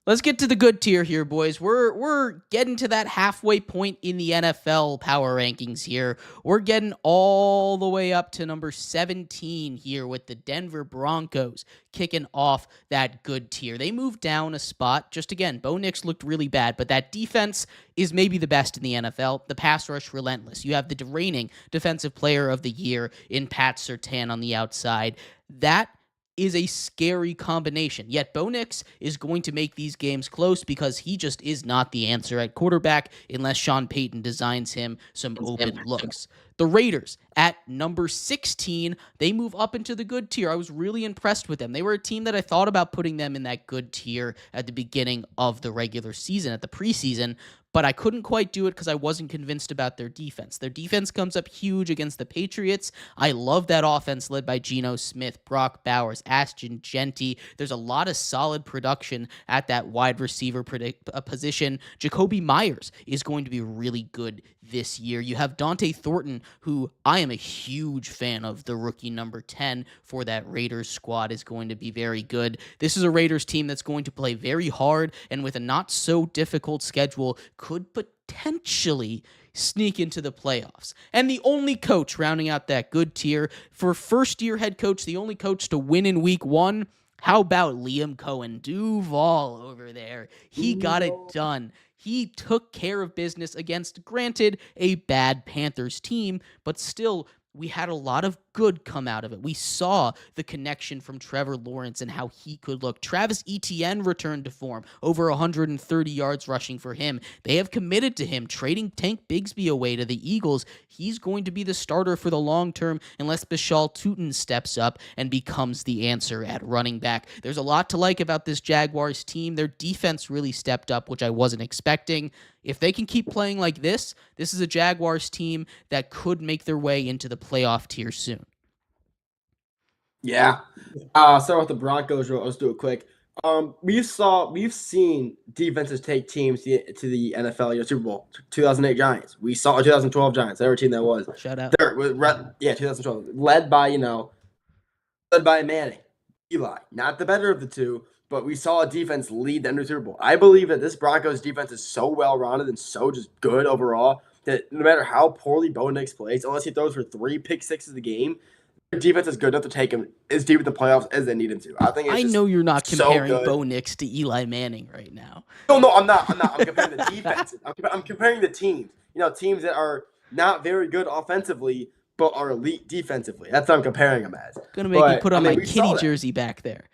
S1: Let's get to the good tier here, boys. We're getting to that halfway point in the NFL power rankings here. We're getting all the way up to number 17 here with the Denver Broncos kicking off that good tier. They moved down a spot. Just again, Bo Nix looked really bad, but that defense is maybe the best in the NFL. The pass rush, relentless. You have the reigning defensive player of the year in Pat Surtain on the outside. That is a scary combination. Yet Bo Nix is going to make these games close because he just is not the answer at quarterback unless Sean Payton designs him some open looks. The Raiders at number 16, they move up into the good tier. I was really impressed with them. They were a team that I thought about putting them in that good tier at the beginning of the regular season, at the preseason, but I couldn't quite do it because I wasn't convinced about their defense. Their defense comes up huge against the Patriots. I love that offense led by Geno Smith, Brock Bowers, Ashton Genty. There's a lot of solid production at that wide receiver position. Jacoby Myers is going to be really good this year. You have Dante Thornton, who I am a huge fan of. The rookie number 10 for that Raiders squad is going to be very good. This is a Raiders team that's going to play very hard and with a not so difficult schedule could potentially sneak into the playoffs. And the only coach rounding out that good tier for first-year head coach, the only coach to win in week 1, how about Liam Cohen? Duval over there. He got it done. He took care of business against, granted, a bad Panthers team, but still, we had a lot of good come out of it. We saw the connection from Trevor Lawrence and how he could look. Travis Etienne returned to form, over 130 yards rushing for him. They have committed to him, trading Tank Bigsby away to the Eagles. He's going to be the starter for the long term unless Bashal Tutin steps up and becomes the answer at running back. There's a lot to like about this Jaguars team. Their defense really stepped up, which I wasn't expecting. If they can keep playing like this is a Jaguars team that could make their way into the playoff tier soon.
S3: Yeah. Start with the Broncos. Let's do it quick. We've seen defenses take teams to the NFL, Super Bowl. 2008 Giants. We saw 2012 Giants. Every team that was.
S1: Shout out.
S3: 2012. Led by Manning, Eli. Not the better of the two, but we saw a defense lead them to the Super Bowl. I believe that this Broncos defense is so well-rounded and so just good overall that no matter how poorly Bo Nix plays, unless he throws for 3 pick sixes a game, their defense is good enough to take him as deep in the playoffs as they need him to. I
S1: know you're not comparing
S3: so
S1: Bo Nix to Eli Manning right now.
S3: No, I'm not. I'm comparing the defense. I'm comparing the teams. Teams that are not very good offensively, but are elite defensively. That's what I'm comparing them as.
S1: Gonna make me put on my kitty jersey back there.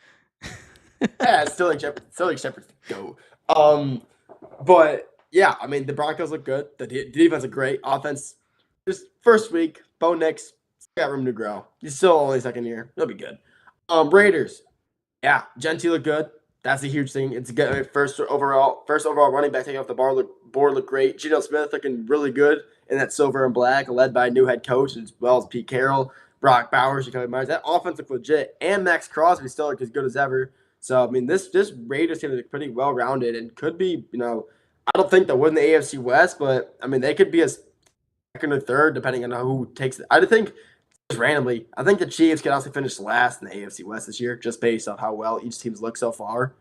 S3: Yeah, Sterling Shepard's go. But yeah, the Broncos look good. The defense is great. Offense, just first week, Bo Nix got room to grow. He's still only second year. He'll be good. Raiders, yeah, Genty look good. That's a huge thing. It's good. First overall running back taking off the board look great. Geno Smith looking really good in that silver and black, led by a new head coach as well as Pete Carroll, Brock Bowers, Jacoby Myers. That offense looked legit, and Max Crosby still looked as good as ever. So this Raiders team is pretty well rounded and could be, I don't think they'll win the AFC West, but they could be a second or third depending on who takes it. I think just randomly, I think the Chiefs could also finish last in the AFC West this year, just based on how well each team's looked so far.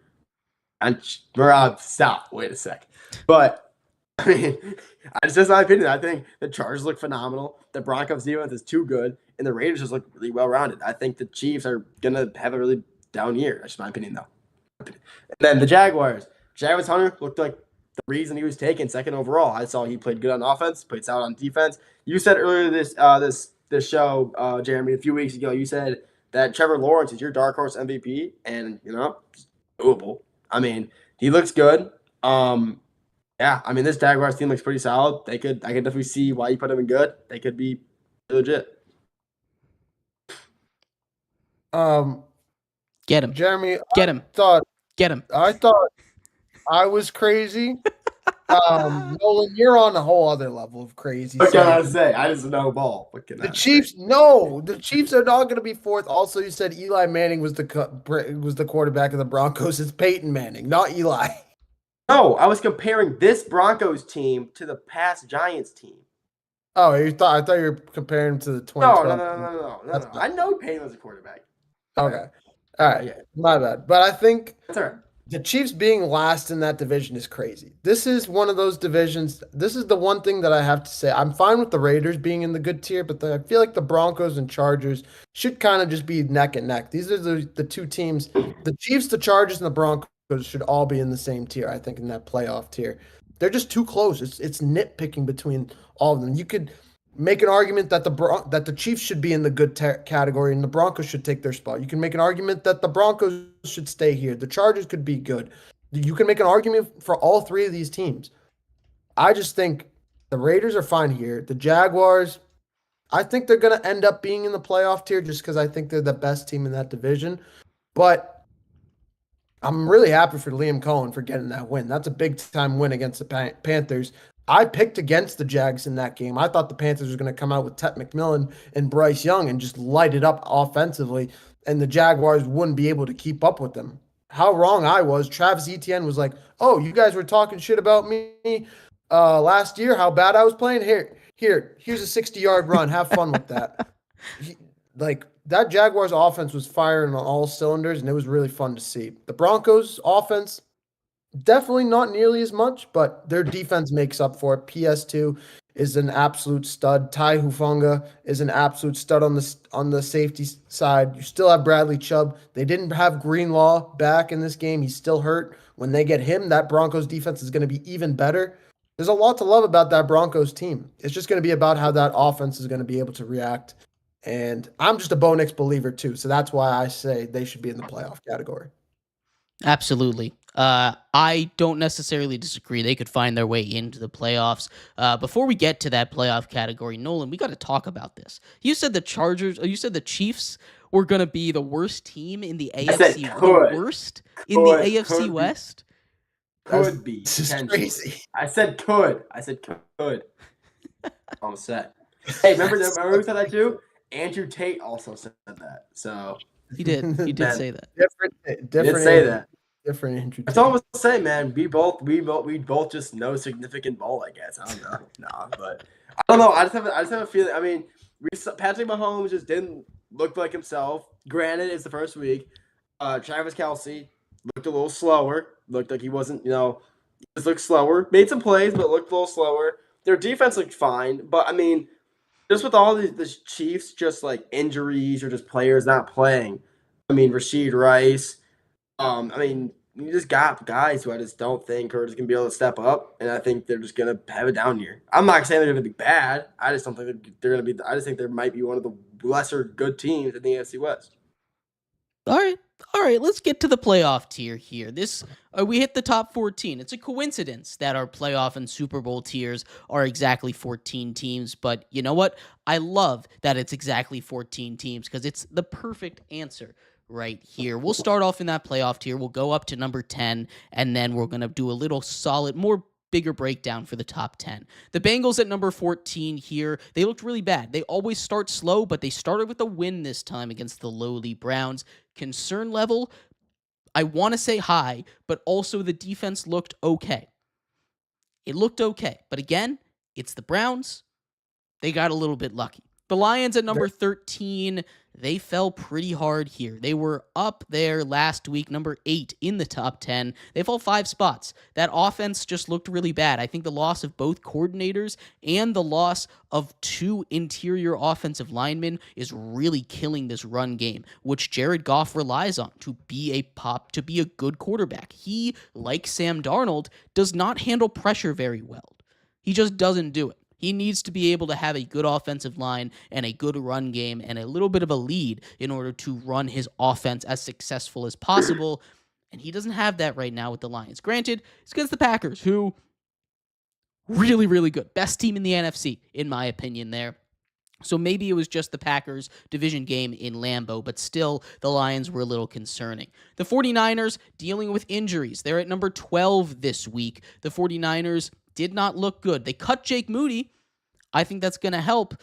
S3: And stop. Wait a sec. But it's just my opinion. I think the Chargers look phenomenal. The Broncos defense is too good, and the Raiders just look really well rounded. I think the Chiefs are gonna have a really down year. That's just my opinion, though. And then the Jaguars. Travis Hunter looked like the reason he was taken second overall. I saw he played good on offense, played solid on defense. You said earlier this show, Jeremy, a few weeks ago, you said that Trevor Lawrence is your dark horse MVP, and doable. He looks good. This Jaguars team looks pretty solid. I could definitely see why you put him in good. They could be legit.
S1: Get him.
S2: Jeremy,
S1: Get him. Get him.
S2: I thought I was crazy. Nolan, you're on a whole other level of crazy.
S3: What can I say? I just know ball.
S2: The Chiefs are not going to be fourth. Also, you said Eli Manning was the quarterback of the Broncos. It's Peyton Manning, not Eli.
S3: No, I was comparing this Broncos team to the past Giants team.
S2: Oh, I thought you were comparing to the 2012.
S3: No. I know Peyton was a quarterback.
S2: Okay. All right. Yeah, my bad. But I think
S3: that's all right.
S2: The Chiefs being last in that division is crazy. This is one of those divisions. This is the one thing that I have to say. I'm fine with the Raiders being in the good tier, but I feel like the Broncos and Chargers should kind of just be neck and neck. These are the two teams. The Chiefs, the Chargers, and the Broncos should all be in the same tier, I think, in that playoff tier. They're just too close. It's nitpicking between all of them. make an argument that the Chiefs should be in the good category and the Broncos should take their spot. You can make an argument that the Broncos should stay here. The Chargers could be good. You can make an argument for all three of these teams. I just think the Raiders are fine here. The Jaguars, I think they're going to end up being in the playoff tier just because I think they're the best team in that division. But I'm really happy for Liam Cohen for getting that win. That's a big-time win against the Panthers. I picked against the Jags in that game. I thought the Panthers were going to come out with Ted McMillan and Bryce Young and just light it up offensively, and the Jaguars wouldn't be able to keep up with them. How wrong I was. Travis Etienne was like, oh, you guys were talking shit about me last year, how bad I was playing? Here's a 60-yard run. Have fun with that. That Jaguars offense was firing on all cylinders, and it was really fun to see. The Broncos offense, definitely not nearly as much, but their defense makes up for it. PS2 is an absolute stud. Ty Hufanga is an absolute stud on the safety side. You still have Bradley Chubb. They didn't have Greenlaw back in this game. He's still hurt. When they get him, that Broncos defense is going to be even better. There's a lot to love about that Broncos team. It's just going to be about how that offense is going to be able to react. And I'm just a Bo Nix believer too, so that's why I say they should be in the playoff category.
S1: Absolutely. I don't necessarily disagree. They could find their way into the playoffs. Before we get to that playoff category, Nolan, we got to talk about this. You said the Chiefs were going to be the worst team in the AFC. The worst in the AFC West?
S3: Could be.
S2: This is crazy.
S3: I said could. I'm set. Hey, remember we said that too? Andrew Tate also said that. So
S1: he did. He did say that.
S2: Different.
S3: Did say that.
S2: Different Andrew Tate.
S3: That's all I was saying, man. We both just know significant ball, I guess. I don't know. But I don't know. I just have a feeling. I mean, Patrick Mahomes just didn't look like himself. Granted, it's the first week. Travis Kelce looked a little slower. Looked like he wasn't, he just looked slower. Made some plays, but looked a little slower. Their defense looked fine, but I mean, just with all the Chiefs, just like injuries or just players not playing. I mean, Rashid Rice. I mean, you just got guys who I just don't think are just gonna be able to step up, and I think they're just gonna have a down year. I'm not saying they're gonna be bad. I just don't think they're gonna be. I just think they might be one of the lesser good teams in the AFC West.
S1: All right. Let's get to the playoff tier here. We hit the top 14. It's a coincidence that our playoff and Super Bowl tiers are exactly 14 teams, but you know what? I love that it's exactly 14 teams because it's the perfect answer right here. We'll start off in that playoff tier. We'll go up to number 10, and then we're going to do a little solid, bigger breakdown for the top 10. The Bengals at number 14 here, they looked really bad. They always start slow, but they started with a win this time against the lowly Browns. Concern level, I want to say high, but also the defense looked okay. It looked okay, but again, it's the Browns. They got a little bit lucky. The Lions at number 13, they fell pretty hard here. They were up there last week, number 8 in the top 10. They fell 5 spots. That offense just looked really bad. I think the loss of both coordinators and the loss of 2 interior offensive linemen is really killing this run game, which Jared Goff relies on to be a good quarterback. He, like Sam Darnold, does not handle pressure very well. He just doesn't do it. He needs to be able to have a good offensive line and a good run game and a little bit of a lead in order to run his offense as successful as possible. And he doesn't have that right now with the Lions. Granted, it's against the Packers, who really, really good. Best team in the NFC, in my opinion there. So maybe it was just the Packers division game in Lambeau, but still the Lions were a little concerning. The 49ers dealing with injuries. They're at number 12 this week. The 49ers did not look good. They cut Jake Moody. I think that's going to help,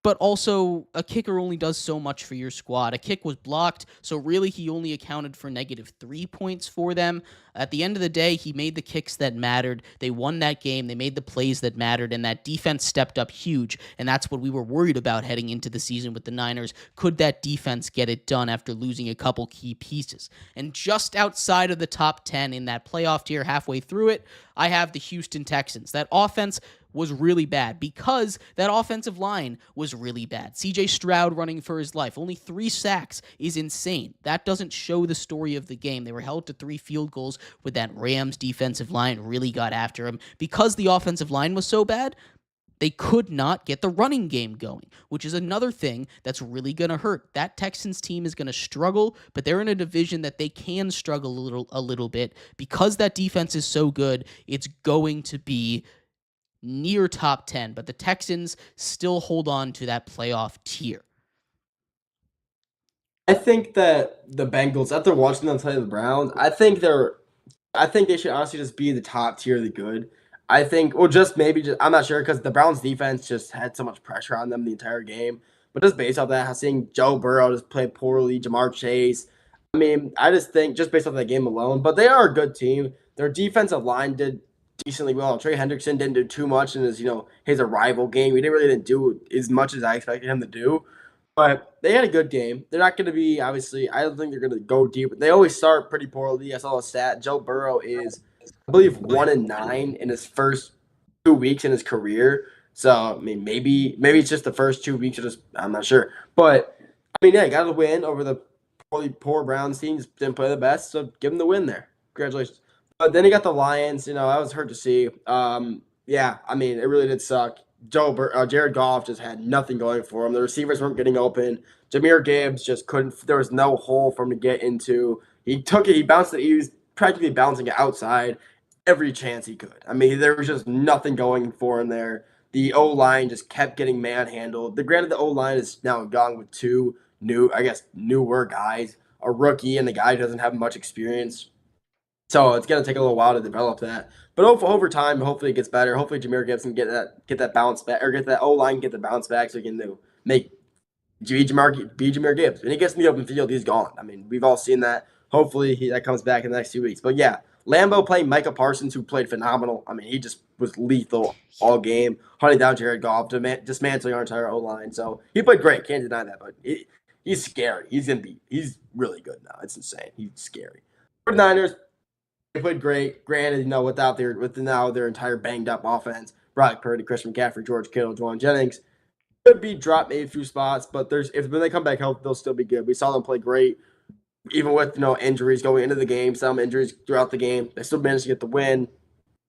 S1: but also a kicker only does so much for your squad. A kick was blocked, so really he only accounted for -3 points for them. At the end of the day, he made the kicks that mattered. They won that game. They made the plays that mattered, and that defense stepped up huge, and that's what we were worried about heading into the season with the Niners. Could that defense get it done after losing a couple key pieces? And just outside of the top 10 in that playoff tier, halfway through it, I have the Houston Texans. That offense was really bad because that offensive line was really bad. CJ Stroud running for his life. Only 3 sacks is insane. That doesn't show the story of the game. They were held to 3 field goals with that Rams defensive line really got after him. Because the offensive line was so bad, They could not get the running game going, which is another thing that's really going to hurt. That Texans team is going to struggle, but they're in a division that they can struggle a little bit because that defense is so good. It's going to be near top 10, but the Texans still hold on to that playoff tier.
S3: I think that the Bengals, after watching them play the Browns, I think they should honestly just be the top tier of the good. I think, well, I'm not sure because the Browns defense just had so much pressure on them the entire game. But just based off that, seeing Joe Burrow just play poorly, Jamar Chase, I mean, I just think just based off that game alone, but they are a good team. Their defensive line did decently well. Trey Hendrickson didn't do too much in his arrival game. He didn't do as much as I expected him to do. But they had a good game. They're not going to be, obviously, I don't think they're going to go deep. They always start pretty poorly. I saw a stat. Joe Burrow is, I believe, 1-9 in his first 2 weeks in his career. So, I mean, maybe it's just the first 2 weeks. I'm not sure. But, I mean, yeah, got a win over the poor Browns team. Just didn't play the best, so give him the win there. Congratulations. But then he got the Lions. I was hurt to see. Yeah, I mean, it really did suck. Jared Goff just had nothing going for him. The receivers weren't getting open. Jahmyr Gibbs just couldn't. There was no hole for him to get into. He took it. He bounced it. He was practically bouncing it outside every chance he could. I mean, there was just nothing going for him there. The O-line just kept getting manhandled. Granted, the O-line is now gone with two newer guys, a rookie and the guy who doesn't have much experience. So it's going to take a little while to develop that. But over time, hopefully it gets better. Hopefully Jahmyr Gibbs can get that bounce back, or get that O-line, get the bounce back so he can make Jahmyr Gibbs. When he gets in the open field, he's gone. I mean, we've all seen that. Hopefully that comes back in the next 2 weeks. But yeah, Lambeau playing Micah Parsons, who played phenomenal. I mean, he just was lethal all game, hunting down Jared Goff, dismantling our entire O-line. So he played great. Can't deny that. But he's scary. He's really good now. It's insane. He's scary. 49ers, they played great. Granted, without their entire banged up offense, Brock Purdy, Christian McCaffrey, George Kittle, Juwan Jennings could be dropped maybe a few spots, but when they come back healthy, they'll still be good. We saw them play great, even with injuries going into the game, some injuries throughout the game. They still managed to get the win.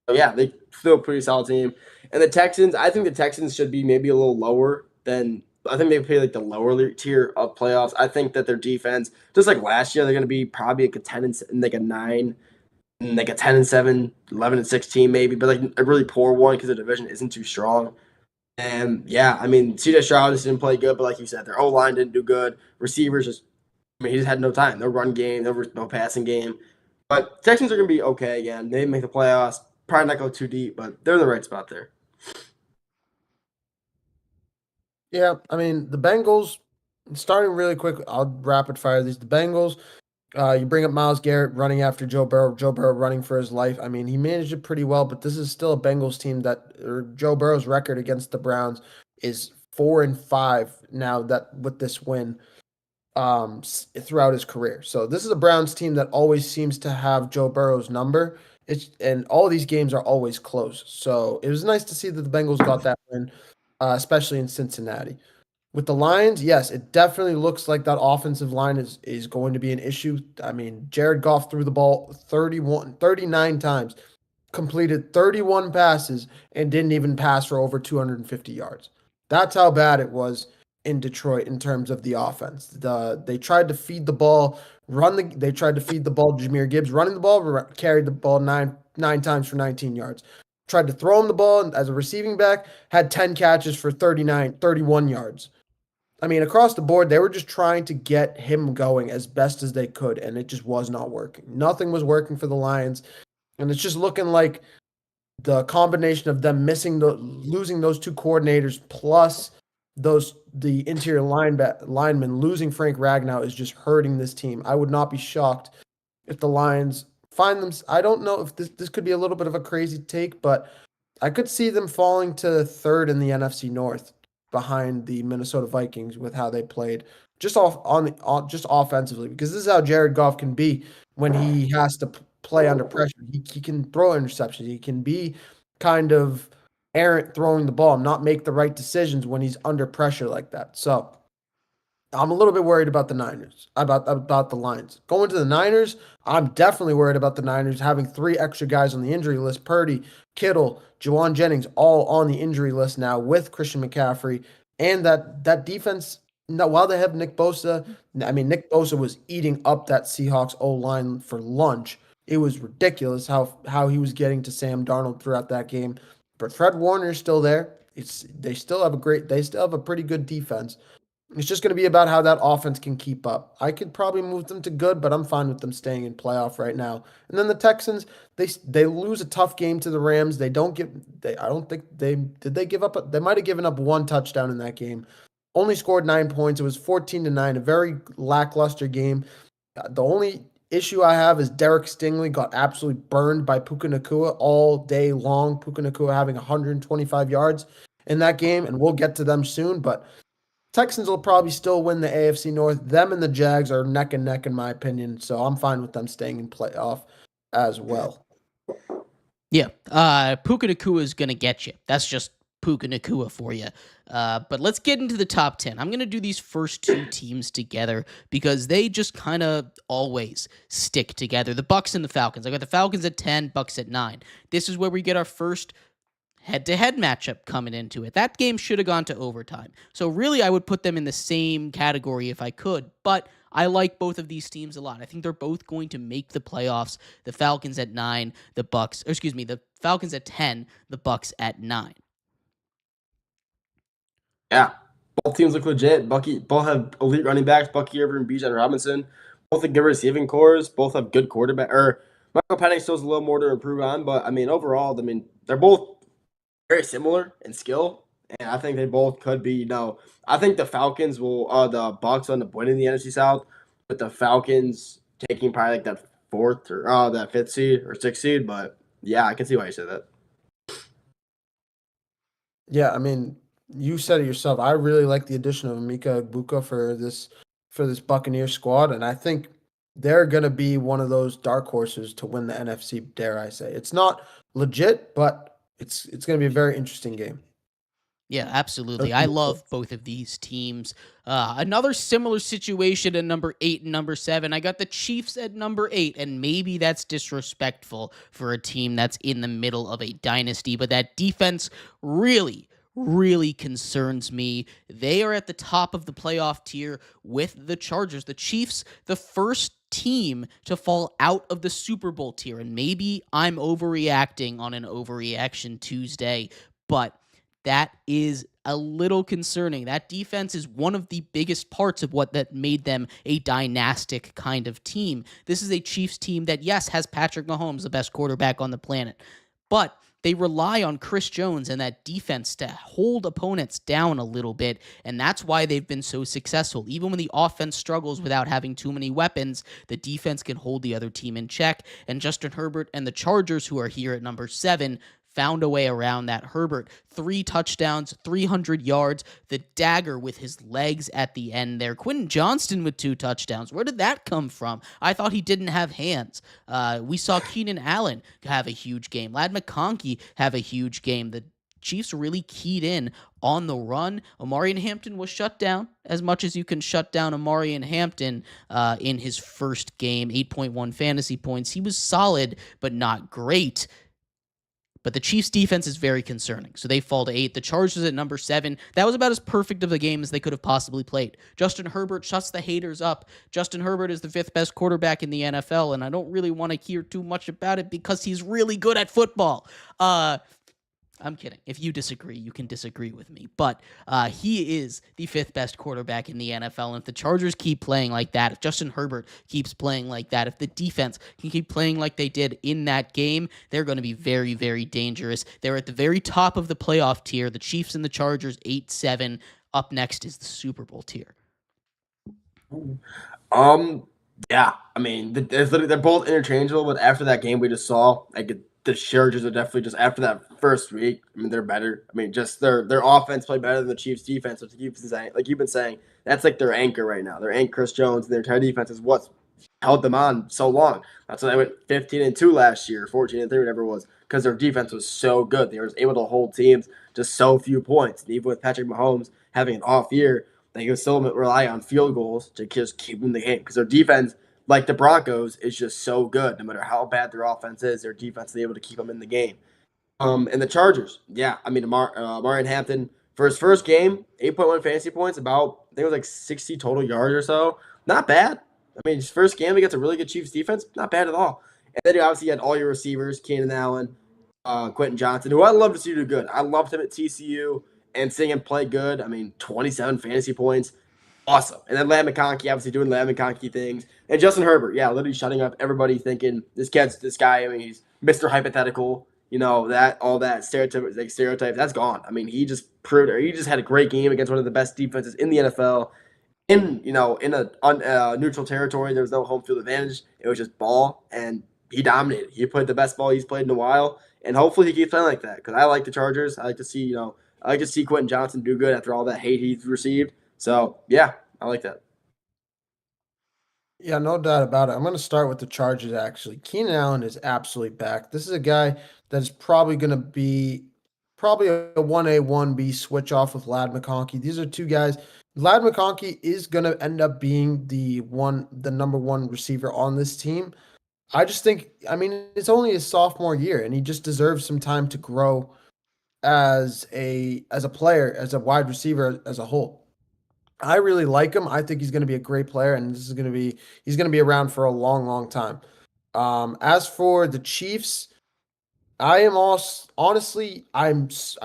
S3: So yeah, they still a pretty solid team. And the Texans, I think the Texans should be maybe a little lower than. I think they play like the lower tier of playoffs. I think that their defense, just like last year, they're going to be probably like a 10 and like a 9. Like a 10-7, 11-16 maybe, but like a really poor one because the division isn't too strong. And yeah, I mean, CJ Stroud just didn't play good, but like you said, their O-line didn't do good. Receivers he just had no time. No run game, no passing game. But Texans are going to be okay again. They make the playoffs. Probably not go too deep, but they're in the right spot there.
S2: Yeah, I mean, the Bengals, starting really quick, I'll rapid fire these. The Bengals, you bring up Myles Garrett running after Joe Burrow running for his life. I mean, he managed it pretty well, but this is still a Bengals team Joe Burrow's record against the Browns is 4-5 now that with this win throughout his career. So this is a Browns team that always seems to have Joe Burrow's number. And all these games are always close. So it was nice to see that the Bengals got that win, especially in Cincinnati. With the Lions, yes, it definitely looks like that offensive line is going to be an issue. I mean, Jared Goff threw the ball 39 times, completed 31 passes, and didn't even pass for over 250 yards. That's how bad it was in Detroit in terms of the offense. They tried to feed the ball, they tried to feed the ball to Jahmyr Gibbs, running the ball, carried the ball nine times for 19 yards. Tried to throw him the ball as a receiving back, had 10 catches for 31 yards. I mean, across the board, they were just trying to get him going as best as they could, and it just was not working. Nothing was working for the Lions, and it's just looking like the combination of them losing those two coordinators plus the interior linemen losing Frank Ragnow is just hurting this team. I would not be shocked if the Lions find them. I don't know if this could be a little bit of a crazy take, but I could see them falling to third in the NFC North behind the Minnesota Vikings with how they played just offensively, because this is how Jared Goff can be when he has to play under pressure. He can throw interceptions. He can be kind of errant throwing the ball, not make the right decisions when he's under pressure like that. So I'm a little bit worried about the Niners, about the Lions. Going to the Niners, I'm definitely worried about the Niners having 3 extra guys on the injury list. Purdy, Kittle, Juwan Jennings, all on the injury list now with Christian McCaffrey. And that defense, no, while they have Nick Bosa, I mean, Nick Bosa was eating up that Seahawks O-line for lunch. It was ridiculous how he was getting to Sam Darnold throughout that game. But Fred Warner is still there. They still have a pretty good defense. It's just going to be about how that offense can keep up. I could probably move them to good, but I'm fine with them staying in playoff right now. And then the Texans, they lose a tough game to the Rams. They don't get they I don't think they give up. They might have given up 1 touchdown in that game. Only scored 9 points. It was 14-9, a very lackluster game. The only issue I have is Derek Stingley got absolutely burned by Puka Nacua all day long. Puka Nacua having 125 yards in that game, and we'll get to them soon, but Texans will probably still win the AFC North. Them and the Jags are neck and neck, in my opinion. So I'm fine with them staying in playoff as well.
S1: Yeah. Puka Nacua is going to get you. That's just Puka Nacua for you. But let's get into the top 10. I'm going to do these first 2 teams together because they just kind of always stick together. The Bucs and the Falcons. I got the Falcons at 10, Bucs at 9. This is where we get our first head-to-head matchup coming into it. That game should have gone to overtime. So really, I would put them in the same category if I could, but I like both of these teams a lot. I think they're both going to make the playoffs. The Falcons at 9, the Falcons at 10, the Bucs at 9.
S3: Yeah, both teams look legit. Both have elite running backs, Bucky Irvin and Bijan Robinson. Both have good receiving cores. Both have good quarterback. Michael Penix still has a little more to improve on, but overall, they're both very similar in skill, and I think they both could be. I think the Falcons will, the Bucs end up winning the NFC South, with the Falcons taking probably like that 4th or that 5th seed or 6th seed. But yeah, I can see why you said that.
S2: Yeah, you said it yourself. I really like the addition of Mika Egbuka for this Buccaneer squad, and I think they're going to be one of those dark horses to win the NFC. Dare I say? It's not legit, but it's going to be a very interesting game.
S1: Yeah, absolutely. I love both of these teams. Another similar situation at number 8 and number 7. I got the Chiefs at number 8, and maybe that's disrespectful for a team that's in the middle of a dynasty, but that defense really concerns me. They are at the top of the playoff tier with the Chargers. The Chiefs, the first team to fall out of the Super Bowl tier, and maybe I'm overreacting on an Overreaction Tuesday, but that is a little concerning. That defense is one of the biggest parts of what that made them a dynastic kind of team. This is a Chiefs team that, yes, has Patrick Mahomes, the best quarterback on the planet, but they rely on Chris Jones and that defense to hold opponents down a little bit, and that's why they've been so successful. Even when the offense struggles without having too many weapons, the defense can hold the other team in check, and Justin Herbert and the Chargers, who are here at number 7, found a way around that. Herbert, 3 touchdowns, 300 yards, the dagger with his legs at the end there. Quentin Johnston with 2 touchdowns. Where did that come from? I thought he didn't have hands. We saw Keenan Allen have a huge game. Ladd McConkey have a huge game. The Chiefs really keyed in on the run. Omarion Hampton was shut down as much as you can shut down Omarion Hampton in his first game. 8.1 fantasy points. He was solid, but not great. But the Chiefs' defense is very concerning, so they fall to 8. The Chargers at number 7. That was about as perfect of a game as they could have possibly played. Justin Herbert shuts the haters up. Justin Herbert is the 5th best quarterback in the NFL, and I don't really want to hear too much about it because he's really good at football. I'm kidding. If you disagree, you can disagree with me. But he is the 5th best quarterback in the NFL. And if the Chargers keep playing like that, if Justin Herbert keeps playing like that, if the defense can keep playing like they did in that game, they're going to be very, very dangerous. They're at the very top of the playoff tier. The Chiefs and the Chargers, 8-7. Up next is the Super Bowl tier.
S3: Yeah. They're both interchangeable, but after that game we just saw, the Chargers are definitely just after that first week. They're better. Just their offense played better than the Chiefs' defense, which you've been saying, that's like their anchor right now. Their anchor, Chris Jones, and their entire defense is what's held them on so long. That's why they went 15-2 last year, 14-3, whatever it was, because their defense was so good. They were able to hold teams just so few points. And even with Patrick Mahomes having an off year, they can still rely on field goals to just keep them in the game because their defense, like the Broncos, is just so good. No matter how bad their offense is, their defense is able to keep them in the game. And the Chargers, yeah, I mean, Marion Hampton for his first game, 8.1 fantasy points, about I think it was like 60 total yards or so. Not bad. I mean, his first game against a really good Chiefs defense, not bad at all. And then you obviously had all your receivers, Keenan Allen, Quentin Johnson, who I love to see do good. I loved him at TCU and seeing him play good. I mean, 27 fantasy points. Awesome. And then Lamb McConkey, obviously doing Lamb McConkey things. And Justin Herbert, yeah, literally shutting up everybody thinking this guy, I mean, he's Mr. Hypothetical, all that stereotypes, that's gone. I mean, he just had a great game against one of the best defenses in the NFL. In a neutral territory, there was no home field advantage. It was just ball, and he dominated. He played the best ball he's played in a while, and hopefully he keeps playing like that because I like the Chargers. I like to see Quentin Johnson do good after all that hate he's received. So, yeah, I like that.
S2: Yeah, no doubt about it. I'm going to start with the Chargers, actually. Keenan Allen is absolutely back. This is a guy that is probably going to be probably a 1A, 1B switch off with Ladd McConkey. These are two guys. Ladd McConkey is going to end up being the number one receiver on this team. I just think, I mean, it's only his sophomore year, and he just deserves some time to grow as a player, as a wide receiver as a whole. I really like him. I think he's going to be a great player, and he's going to be around for a long, long time. As for the Chiefs, I am honestly, I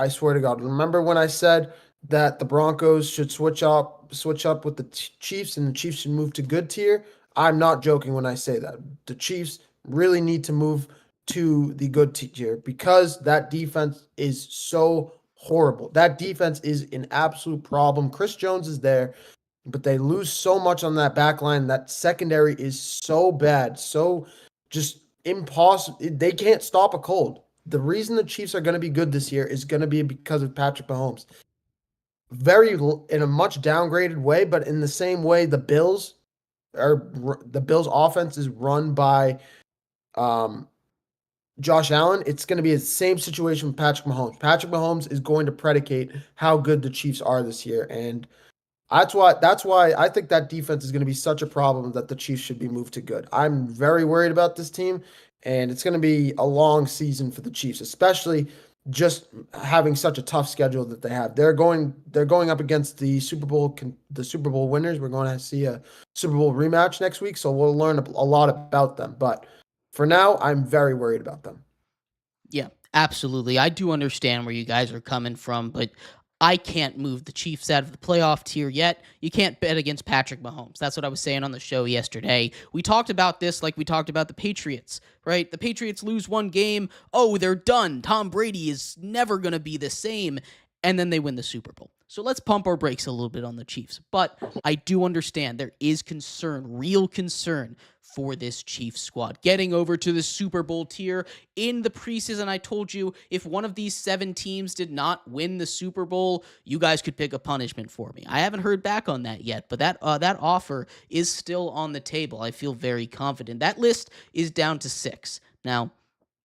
S2: swear to God, remember when I said that the Broncos should switch up with the Chiefs and the Chiefs should move to good tier? I'm not joking when I say that. The Chiefs really need to move to the good tier because that defense is so horrible. That defense is an absolute problem. Chris Jones is there, but they lose so much on that back line. That secondary is so bad, so just impossible. They can't stop a cold. The reason the Chiefs are going to be good this year is going to be because of Patrick Mahomes. In a much downgraded way, but in the same way the Bills offense is run by Josh Allen. It's going to be the same situation with Patrick Mahomes. Patrick Mahomes is going to predicate how good the Chiefs are this year, and that's why I think that defense is going to be such a problem that the Chiefs should be moved to good. I'm very worried about this team, and it's going to be a long season for the Chiefs, especially just having such a tough schedule that they have. They're going up against the Super Bowl winners. We're going to see a Super Bowl rematch next week, so we'll learn a lot about them. But for now, I'm very worried about them.
S1: Yeah, absolutely. I do understand where you guys are coming from, but I can't move the Chiefs out of the playoff tier yet. You can't bet against Patrick Mahomes. That's what I was saying on the show yesterday. We talked about this like we talked about the Patriots, right? The Patriots lose one game. Oh, they're done. Tom Brady is never going to be the same. And then they win the Super Bowl. So let's pump our brakes a little bit on the Chiefs. But I do understand there is concern, real concern for this Chiefs squad. Getting over to the Super Bowl tier in the preseason, I told you if one of these 7 teams did not win the Super Bowl, you guys could pick a punishment for me. I haven't heard back on that yet, but that offer is still on the table. I feel very confident. That list is down to 6. Now,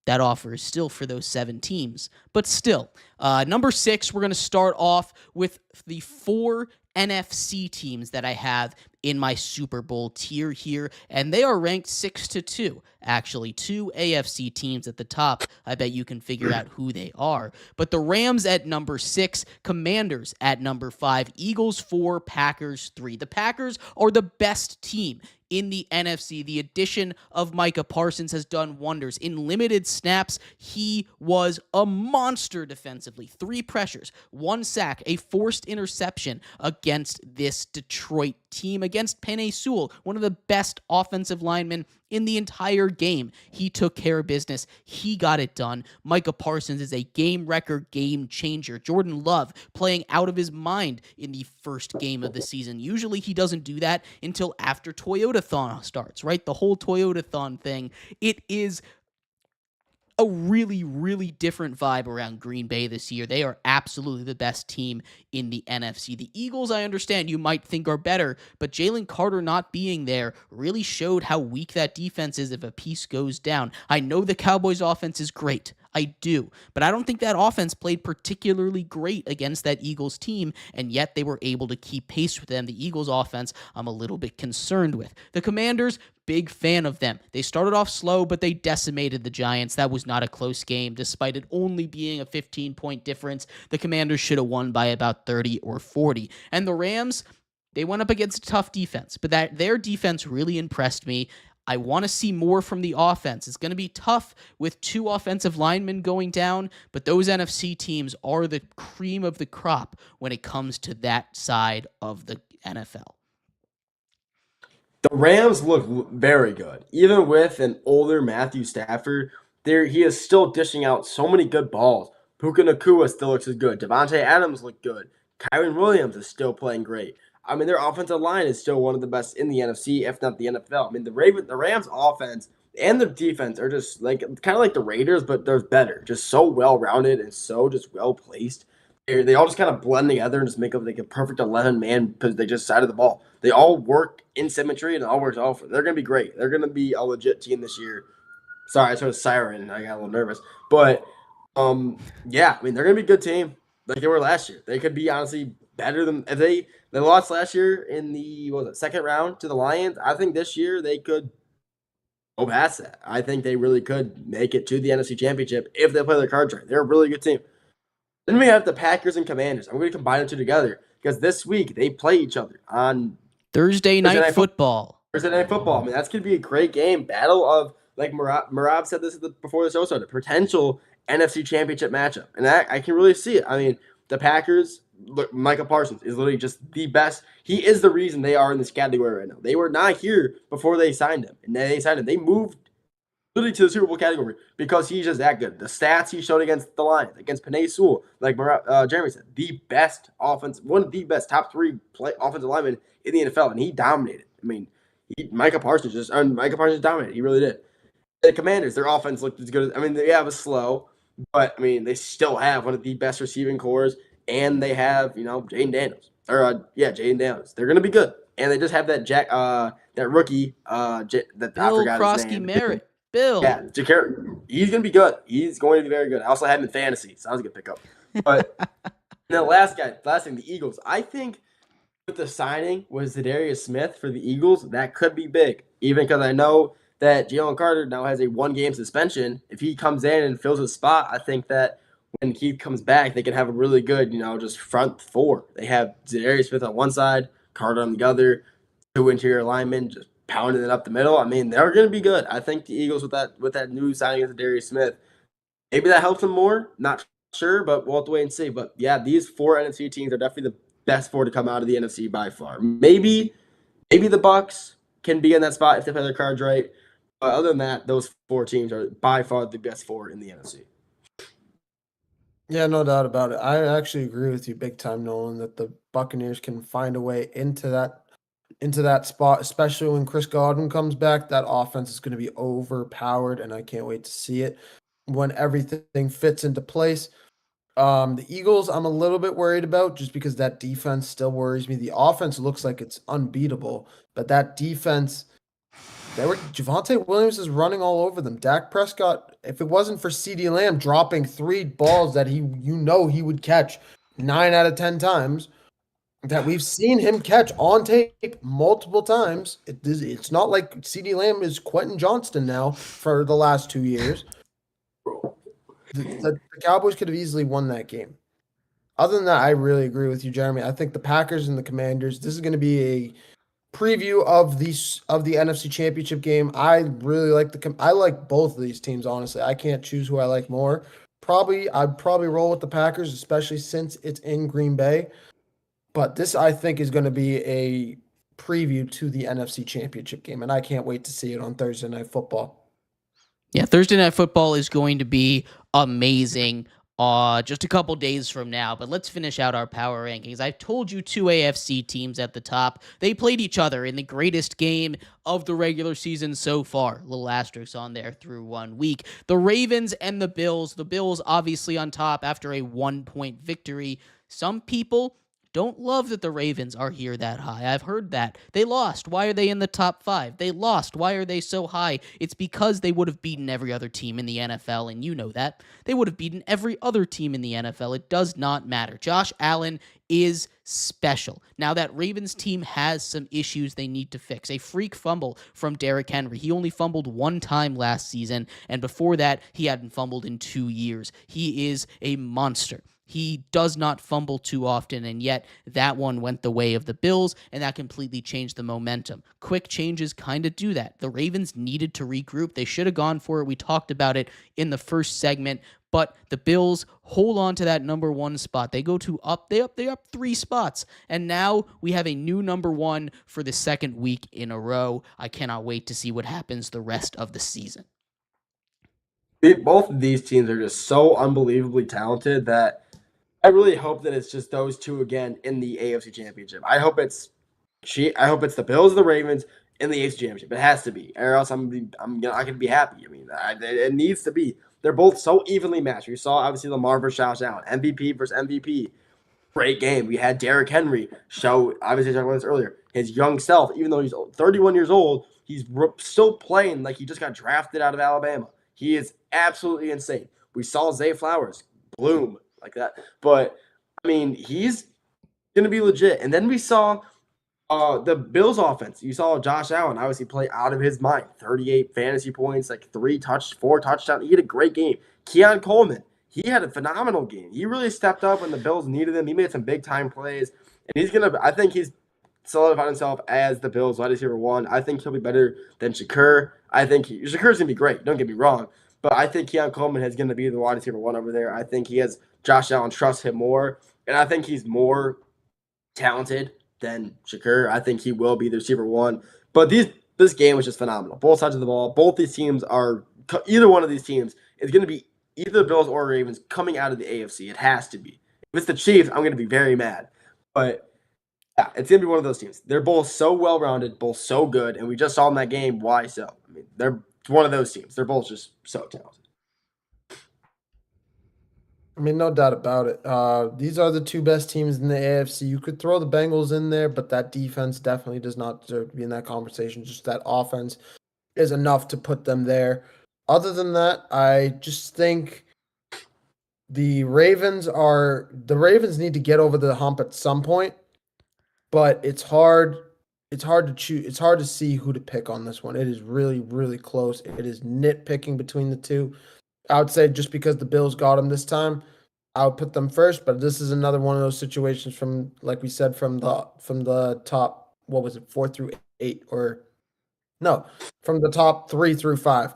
S1: that offer is still for those 7 teams. But still, number 6, we're going to start off with the 4 NFC teams that I have in my Super Bowl tier here, and they are ranked 6-2. Actually, 2 AFC teams at the top. I bet you can figure out who they are. But the Rams at number 6, Commanders at number 5, Eagles 4, Packers 3. The Packers are the best team in the NFC. The addition of Micah Parsons has done wonders. In limited snaps, he was a monster defensively. 3 pressures, 1 sack, a forced interception against this Detroit team, against Penei Sewell, one of the best offensive linemen in the entire game. He took care of business. He got it done. Micah Parsons is a game record game changer. Jordan Love playing out of his mind in the first game of the season. Usually he doesn't do that until after Toyotathon starts, right? The whole Toyotathon thing. It is a really, really different vibe around Green Bay this year. They are absolutely the best team in the NFC. The Eagles, I understand you might think are better, but Jalen Carter not being there really showed how weak that defense is if a piece goes down. I know the Cowboys offense is great. I do. But I don't think that offense played particularly great against that Eagles team, and yet they were able to keep pace with them. The Eagles offense, I'm a little bit concerned with. The Commanders, big fan of them. They started off slow, but they decimated the Giants. That was not a close game, despite it only being a 15-point difference. The Commanders should have won by about 30 or 40. And the Rams, they went up against a tough defense, but their defense really impressed me. I want to see more from the offense. It's going to be tough with 2 offensive linemen going down, but those NFC teams are the cream of the crop when it comes to that side of the NFL.
S3: The Rams look very good. Even with an older Matthew Stafford, he is still dishing out so many good balls. Puka Nacua still looks as good. Devontae Adams looked good. Kyron Williams is still playing great. I mean, their offensive line is still one of the best in the NFC, if not the NFL. I mean, the Rams offense and the defense are just kind of like the Raiders, but they're better. Just so well-rounded and so just well-placed. They all just kind of blend together and just make up like a perfect 11-man because they just side of the ball. They all work in symmetry and it all works out for them. They're going to be great. They're going to be a legit team this year. Sorry, I saw a siren and I got a little nervous. But, yeah, I mean, they're going to be a good team like they were last year. They could be, honestly, better than – if they lost last year in the second round to the Lions. I think this year they could go past that. I think they really could make it to the NFC Championship if they play their cards right. They're a really good team. Then we have the Packers and Commanders. I'm going to combine the two together because this week they play each other on
S1: Thursday night football.
S3: Thursday night football. I mean, that's going to be a great game. Battle of, like Mehrob said this before the show started, potential NFC Championship matchup. And I can really see it. I mean, the Packers, look, Micah Parsons is literally just the best. He is the reason they are in this category right now. They were not here before they signed him. And then they signed him. They moved literally to the Super Bowl category because he's just that good. The stats he showed against the Lions, against Penei Sewell, like Jeremy said, the best offense, one of the best top 3 offensive linemen in the NFL, and he dominated. I mean, Micah Parsons dominated. He really did. The Commanders, their offense looked as good as, I mean, they have a slow, but I mean, they still have one of the best receiving cores, and they have, Jaden Daniels. Jaden Daniels. They're gonna be good. And they just have that rookie, that I forgot his name.
S1: Merritt. Bill.
S3: Yeah, he's going to be good. He's going to be very good. I also had him in fantasy, so that was a good pickup. But the last thing, the Eagles. I think with the signing was Zadarius Smith for the Eagles. That could be big, even because I know that Jalen Carter now has a 1-game suspension. If he comes in and fills his spot, I think that when Keith comes back, they can have a really good, just front 4. They have Zadarius Smith on one side, Carter on the other, 2 interior linemen, just pounding it up the middle. I mean, they're going to be good. I think the Eagles with that new signing of Darius Smith, maybe that helps them more. Not sure, but we'll have to wait and see. But yeah, these 4 NFC teams are definitely the best 4 to come out of the NFC by far. Maybe the Bucs can be in that spot if they play their cards right. But other than that, those 4 teams are by far the best 4 in the NFC.
S2: Yeah, no doubt about it. I actually agree with you big time, Nolan, that the Buccaneers can find a way into that spot, especially when Chris Godwin comes back. That offense is going to be overpowered, and I can't wait to see it when everything fits into place. The Eagles, I'm a little bit worried about just because that defense still worries me. The offense looks like it's unbeatable, but that defense, Javonte Williams is running all over them. Dak Prescott, if it wasn't for CeeDee Lamb dropping 3 balls that he would catch 9 out of 10 times, that we've seen him catch on tape multiple times. It's not like CeeDee Lamb is Quentin Johnston now for the last 2 years. The Cowboys could have easily won that game. Other than that, I really agree with you, Jeremy. I think the Packers and the Commanders, this is going to be a preview of the NFC Championship game. I really I like both of these teams, honestly. I can't choose who I like more. I'd probably roll with the Packers, especially since it's in Green Bay. But this, I think, is going to be a preview to the NFC Championship game, and I can't wait to see it on Thursday Night Football.
S1: Yeah, Thursday Night Football is going to be amazing just a couple days from now. But let's finish out our power rankings. I've told you 2 AFC teams at the top. They played each other in the greatest game of the regular season so far. Little asterisk on there through 1 week. The Ravens and the Bills. The Bills obviously on top after a 1-point victory. Some people don't love that the Ravens are here that high. I've heard that. They lost. Why are they in the top 5? They lost. Why are they so high? It's because they would have beaten every other team in the NFL, and you know that. They would have beaten every other team in the NFL. It does not matter. Josh Allen is special. Now, that Ravens team has some issues they need to fix. A freak fumble from Derrick Henry. He only fumbled one time last season, and before that, he hadn't fumbled in 2 years. He is a monster. He does not fumble too often, and yet that one went the way of the Bills, and that completely changed the momentum. Quick changes kind of do that. The Ravens needed to regroup. They should have gone for it. We talked about it in the first segment, but the Bills hold on to that number 1 spot. They go to up 3 spots, and now we have a new number 1 for the second week in a row. I cannot wait to see what happens the rest of the season.
S3: Both of these teams are just so unbelievably talented that I really hope that it's just those two again in the AFC Championship. I hope it's the Bills and the Ravens in the AFC Championship. It has to be, or else I'm not gonna be happy. I mean, it needs to be. They're both so evenly matched. You saw obviously Lamar versus Josh Allen, MVP versus MVP. Great game. We had Derrick Henry show, obviously I talked about this earlier, his young self. Even though he's 31 years old, he's still playing like he just got drafted out of Alabama. He is absolutely insane. We saw Zay Flowers bloom like that. But, I mean, he's going to be legit. And then we saw the Bills offense. You saw Josh Allen obviously play out of his mind. 38 fantasy points, like 4 touchdowns. He had a great game. Keon Coleman, he had a phenomenal game. He really stepped up when the Bills needed him. He made some big-time plays. And I think he's solidified himself as the Bills' wide receiver 1. I think he'll be better than Shakur. I think Shakur's going to be great. Don't get me wrong. But I think Keon Coleman is going to be the wide receiver 1 over there. I think Josh Allen trusts him more. And I think he's more talented than Shakur. I think he will be the receiver 1. But this game was just phenomenal. Both sides of the ball. Both these teams either one of these teams is going to be either the Bills or Ravens coming out of the AFC. It has to be. If it's the Chiefs, I'm going to be very mad. But yeah, it's going to be one of those teams. They're both so well-rounded, both so good, and we just saw in that game why so. I mean, they're one of those teams. They're both just so talented.
S2: I mean, no doubt about it. These are the 2 best teams in the AFC. You could throw the Bengals in there, but that defense definitely does not deserve to be in that conversation. Just that offense is enough to put them there. Other than that, I just think the Ravens need to get over the hump at some point, but it's hard. It's hard to choose. It's hard to see who to pick on this one. It is really, really close. It is nitpicking between the 2. I would say just because the Bills got them this time, I would put them first. But this is another one of those situations from, like we said, from the top. What was it, 4 through 8, or no, from the top 3 through 5.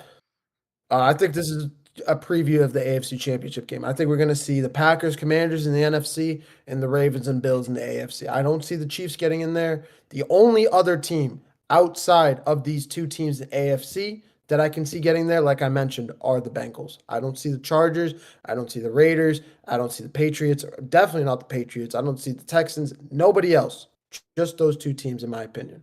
S2: I think this is a preview of the AFC Championship game. I think we're going to see the Packers, Commanders in the NFC, and the Ravens and Bills in the AFC. I don't see the Chiefs getting in there. The only other team outside of these 2 teams in AFC that I can see getting there, like I mentioned, are the Bengals. I don't see the Chargers. I don't see the Raiders. I don't see the Patriots. Definitely not the Patriots. I don't see the Texans. Nobody else. Just those 2 teams, in my opinion.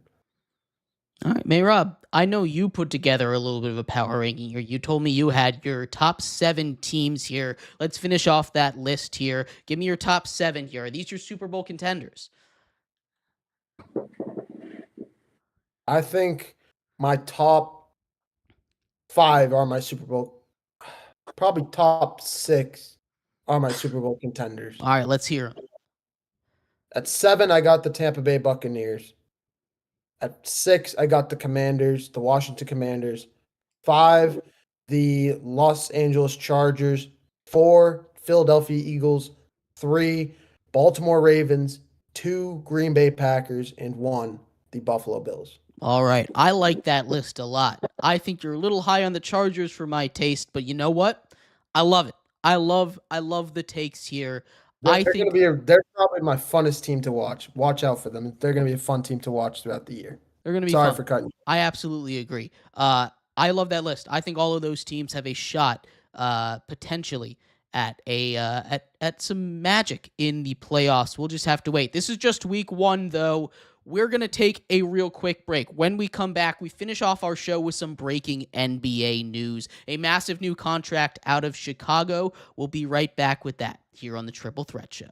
S1: All right, Mehrob, I know you put together a little bit of a power ranking here. You told me you had your top 7 teams here. Let's finish off that list here. Give me your top 7 here. Are these your Super Bowl contenders?
S2: I think my top 5 are my Super Bowl. Probably top 6 are my Super Bowl contenders.
S1: All right, let's hear them.
S2: At 7, I got the Tampa Bay Buccaneers. At 6, I got the Commanders, the Washington Commanders. 5, the Los Angeles Chargers. 4, Philadelphia Eagles. 3, Baltimore Ravens. 2, Green Bay Packers. And 1, the Buffalo Bills.
S1: All right. I like that list a lot. I think you're a little high on the Chargers for my taste, but you know what? I love it. I love the takes here.
S2: They're probably my funnest team to watch. Watch out for them. They're going to be a fun team to watch throughout the year.
S1: They're going to be
S2: Sorry
S1: fun.
S2: for cutting you.
S1: I absolutely agree. I love that list. I think all of those teams have a shot potentially at some magic in the playoffs. We'll just have to wait. This is just week 1, though. We're going to take a real quick break. When we come back, we finish off our show with some breaking NBA news. A massive new contract out of Chicago. We'll be right back with that here on the Triple Threat Show.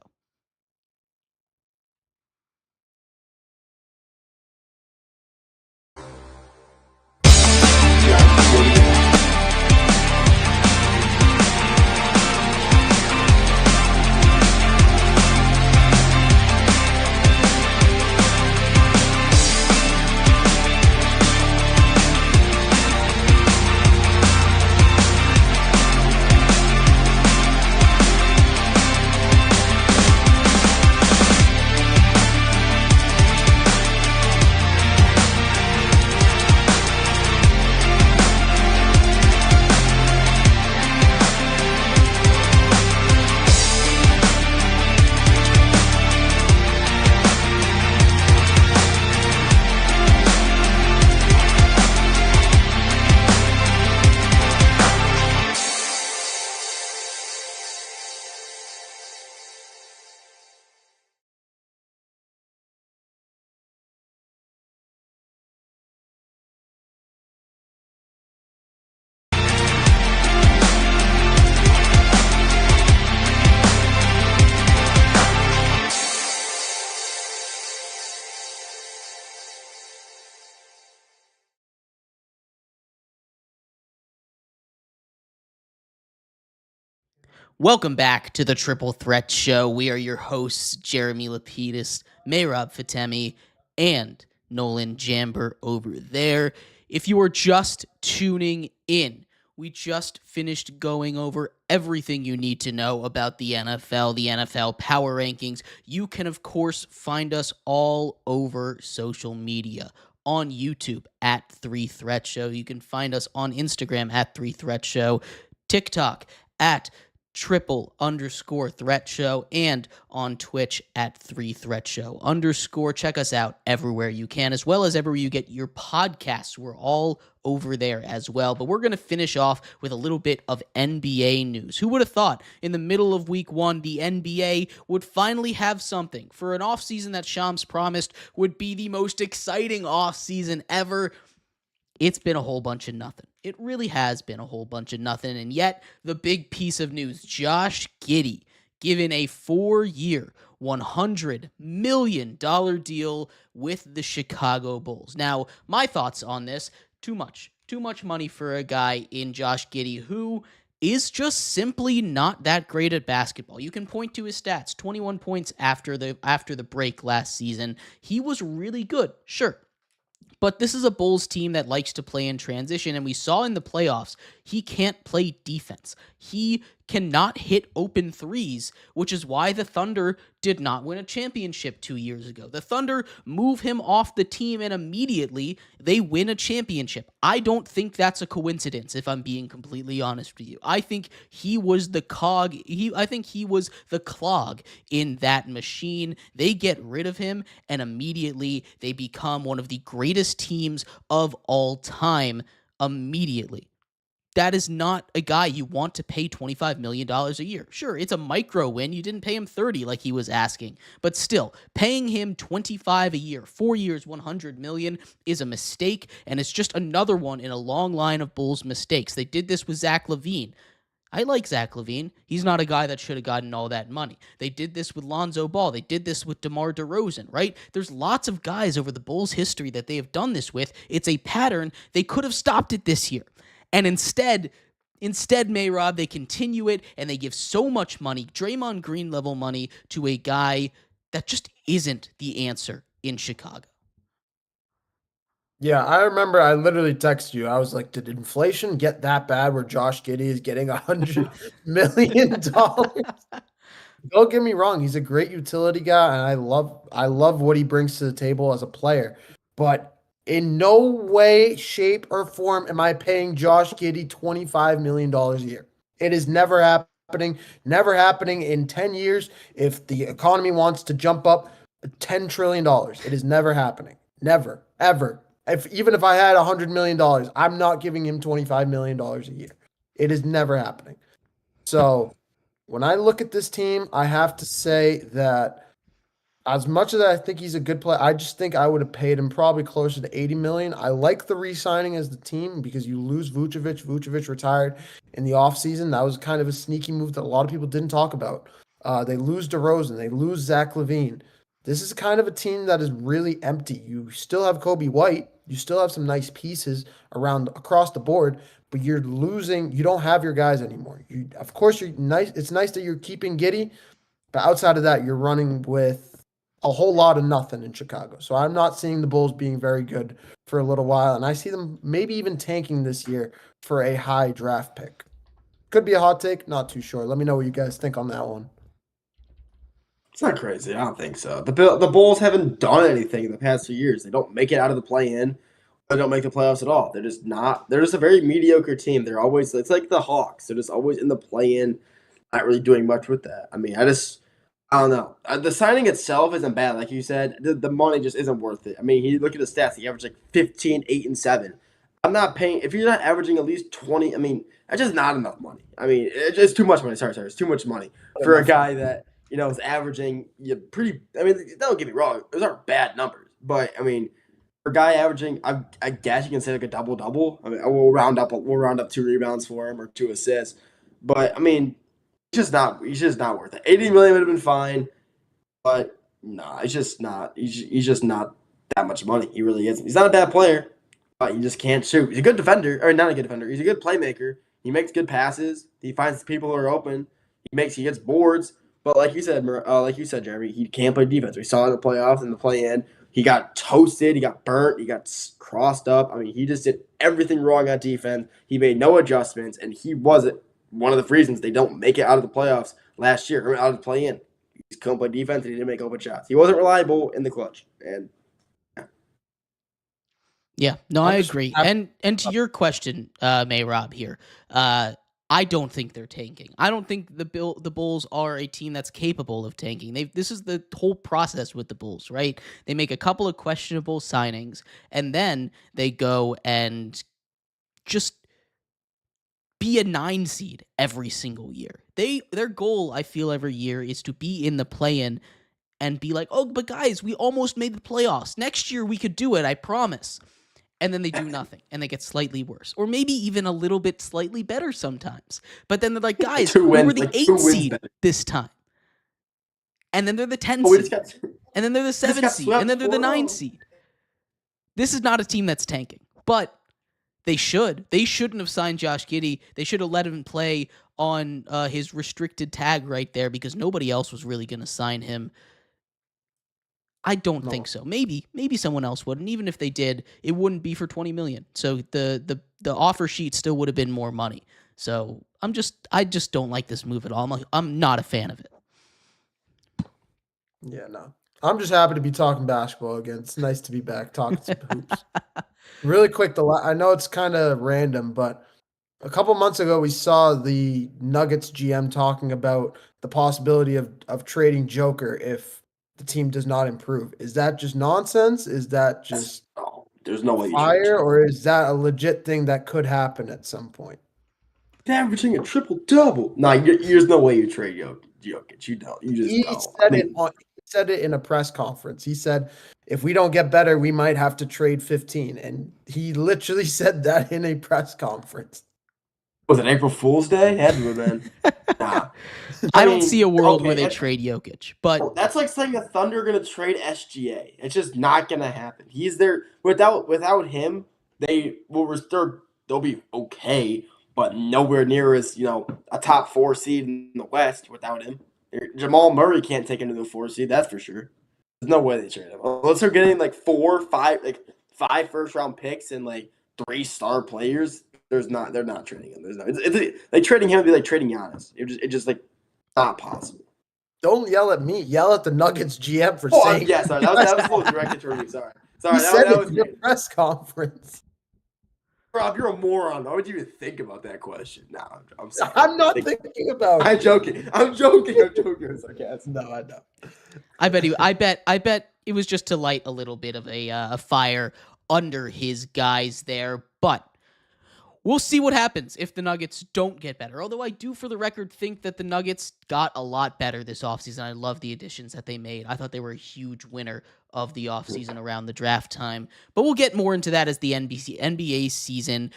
S1: Welcome back to the Triple Threat Show. We are your hosts, Jeremy Lapidus, Mehrob Fatemi, and Nolan Jambor over there. If you are just tuning in, we just finished going over everything you need to know about the NFL Power Rankings. You can, of course, find us all over social media. On YouTube at 3 Threat Show. You can find us on Instagram at 3 Threat Show, TikTok at _threat show, and on Twitch at 3 Threat Show _. Check us out everywhere you can, as well as everywhere you get your podcasts. We're all over there as well. But we're going to finish off with a little bit of NBA news. Who would have thought in the middle of week 1, the NBA would finally have something for an offseason that Shams promised would be the most exciting offseason ever? It's been a whole bunch of nothing. It really has been a whole bunch of nothing. And yet, the big piece of news, Josh Giddey given a 4-year, $100 million deal with the Chicago Bulls. Now, my thoughts on this, too much. Too much money for a guy in Josh Giddey who is just simply not that great at basketball. You can point to his stats, 21 points after the break last season. He was really good, sure. But this is a Bulls team that likes to play in transition, and we saw in the playoffs, he can't play defense. He cannot hit open threes, which is why the Thunder did not win a championship 2 years ago. The Thunder move him off the team, and immediately they win a championship. I don't think that's a coincidence, if I'm being completely honest with you. I think he was the cog. I think he was the clog in that machine. They get rid of him, and immediately they become one of the greatest teams of all time immediately. That is not a guy you want to pay $25 million a year. Sure, it's a micro win. You didn't pay him $30 like he was asking. But still, paying him $25 a year, 4 years, $100 million is a mistake, and it's just another one in a long line of Bulls mistakes. They did this with Zach LaVine. I like Zach LaVine. He's not a guy that should have gotten all that money. They did this with Lonzo Ball. They did this with DeMar DeRozan, right? There's lots of guys over the Bulls' history that they have done this with. It's a pattern. They could have stopped it this year. And instead, Mehrob, they continue it, and they give so much money, Draymond Green level money, to a guy that just isn't the answer in Chicago.
S2: Yeah, I remember I literally texted you. I was like, did inflation get that bad where Josh Giddey is getting $100 million? Don't get me wrong. He's a great utility guy, and I love what he brings to the table as a player. But in no way, shape, or form am I paying Josh Giddey $25 million a year. It is never happening. Never happening in 10 years. If the economy wants to jump up $10 trillion, it is never happening. Never, ever. Even if I had $100 million, I'm not giving him $25 million a year. It is never happening. So when I look at this team, I have to say that as much as I think he's a good player, I just think I would have paid him probably closer to $80 million. I like the re-signing as the team because you lose Vucevic. Vucevic retired in the offseason. That was kind of a sneaky move that a lot of people didn't talk about. They lose DeRozan. They lose Zach LaVine. This is kind of a team that is really empty. You still have Kobe White. You still have some nice pieces across the board, but you're losing. You don't have your guys anymore. Of course, you're nice. It's nice that you're keeping Giddey, but outside of that, you're running with a whole lot of nothing in Chicago. So I'm not seeing the Bulls being very good for a little while, and I see them maybe even tanking this year for a high draft pick. Could be a hot take, not too sure. Let me know what you guys think on that one.
S3: It's not crazy. I don't think so. The Bulls haven't done anything in the past 2 years. They don't make it out of the play-in. They don't make the playoffs at all. They're just a very mediocre team. It's like the Hawks. They're just always in the play-in, not really doing much with that. I mean, I don't know. The signing itself isn't bad, like you said. The money just isn't worth it. I mean, you look at the stats. He averaged like 15, 8, and 7. I'm not paying – if you're not averaging at least 20, I mean, that's just not enough money. I mean, it's too much money. Sorry. It's too much money for a guy that, is averaging pretty – I mean, don't get me wrong. Those aren't bad numbers. But, I mean, for a guy averaging – I guess you can say like a double-double. I mean, we'll round up 2 rebounds for him or 2 assists. But, I mean – he's just not worth it. $80 million would have been fine, but no, it's just not. He's just not that much money. He really isn't. He's not a bad player, but you just can't shoot. He's a good defender, or not a good defender. He's a good playmaker. He makes good passes. He finds people who are open. He gets boards, but like you said, Jeremy, he can't play defense. We saw it in the playoffs and the play-in. He got toasted. He got burnt. He got crossed up. I mean, he just did everything wrong on defense. He made no adjustments, and he wasn't one of the reasons they don't make it out of the playoffs last year, or out of the play-in. He couldn't play defense, and he didn't make open shots. He wasn't reliable in the clutch, and
S1: yeah, no, I agree. And to your question, Mehrob here, I don't think they're tanking. I don't think the Bulls are a team that's capable of tanking. This is the whole process with the Bulls, right? They make a couple of questionable signings, and then they go and just be a 9 seed every single year. Their goal, I feel, every year is to be in the play-in and be like, oh, but guys, we almost made the playoffs. Next year we could do it, I promise. And then they do nothing, and they get slightly worse, or maybe even a little bit slightly better sometimes. But then they're like, guys, we were the 8 seed this time. And then they're the 10 seed. And then they're the 7 seed. And then they're the 9 seed. This is not a team that's tanking. But they should. They shouldn't have signed Josh Giddey. They should have let him play on his restricted tag right there, because nobody else was really going to sign him. I don't think so. Maybe someone else would, and even if they did, it wouldn't be for $20 million. So the offer sheet still would have been more money. So I just don't like this move at all. I'm not a fan of it.
S2: Yeah, no. I'm just happy to be talking basketball again. It's nice to be back talking some hoops. Really quick, I know it's kind of random, but a couple months ago we saw the Nuggets GM talking about the possibility of trading Joker if the team does not improve. Is that just nonsense? Is that just
S3: there's no way
S2: fire, or is that a legit thing that could happen at some point?
S3: Averaging a triple-double. Nah, there's no way you trade Jokic. You don't. You just don't.
S2: He said it in a press conference. He said, if we don't get better, we might have to trade 15. And he literally said that in a press conference.
S3: Was it April Fool's Day? Had to have been. Nah.
S1: I don't see a world where they trade Jokic, but
S3: that's like saying the Thunder are going to trade SGA. It's just not going to happen. He's there without him. They'll be okay, but nowhere near as a top 4 seed in the West without him. Jamal Murray can't take him to the 4 seed. That's for sure. There's no way they trade him unless they're getting like 5 first-round picks and like 3 star players. They're not trading him. It's like trading him would be like trading Giannis. It just like not possible.
S2: Don't yell at me. Yell at the Nuggets GM for saying.
S3: Yeah, sorry. That was a little directed toward you. Sorry.
S2: That was your press conference.
S3: Rob, you're a moron. Why would you even think about that question? No, I'm sorry.
S2: I'm not thinking about it.
S3: I'm joking. I'm sarcastic.
S2: No, I know.
S1: I bet it was just to light a little bit of a fire under his guys there, but we'll see what happens if the Nuggets don't get better. Although I do, for the record, think that the Nuggets got a lot better this offseason. I love the additions that they made. I thought they were a huge winner of the offseason around the draft time. But we'll get more into that as the NBA season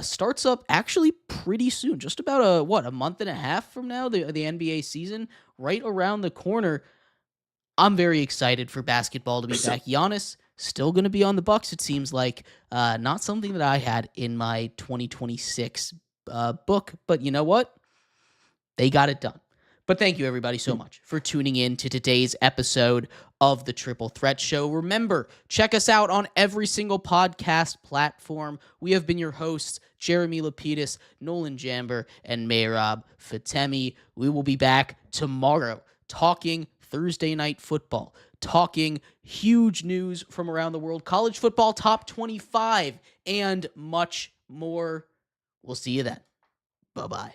S1: starts up actually pretty soon. Just about a month and a half from now, the NBA season, right around the corner. I'm very excited for basketball to be back. Giannis still going to be on the Bucks, it seems like. Not something that I had in my 2026 book, but you know what? They got it done. But thank you, everybody, so much for tuning in to today's episode of the Triple Threat Show. Remember, check us out on every single podcast platform. We have been your hosts, Jeremy Lapidus, Nolan Jambor, and Mehrob Fatemi. We will be back tomorrow talking Thursday night football, talking huge news from around the world, college football top 25, and much more. We'll see you then. Bye-bye.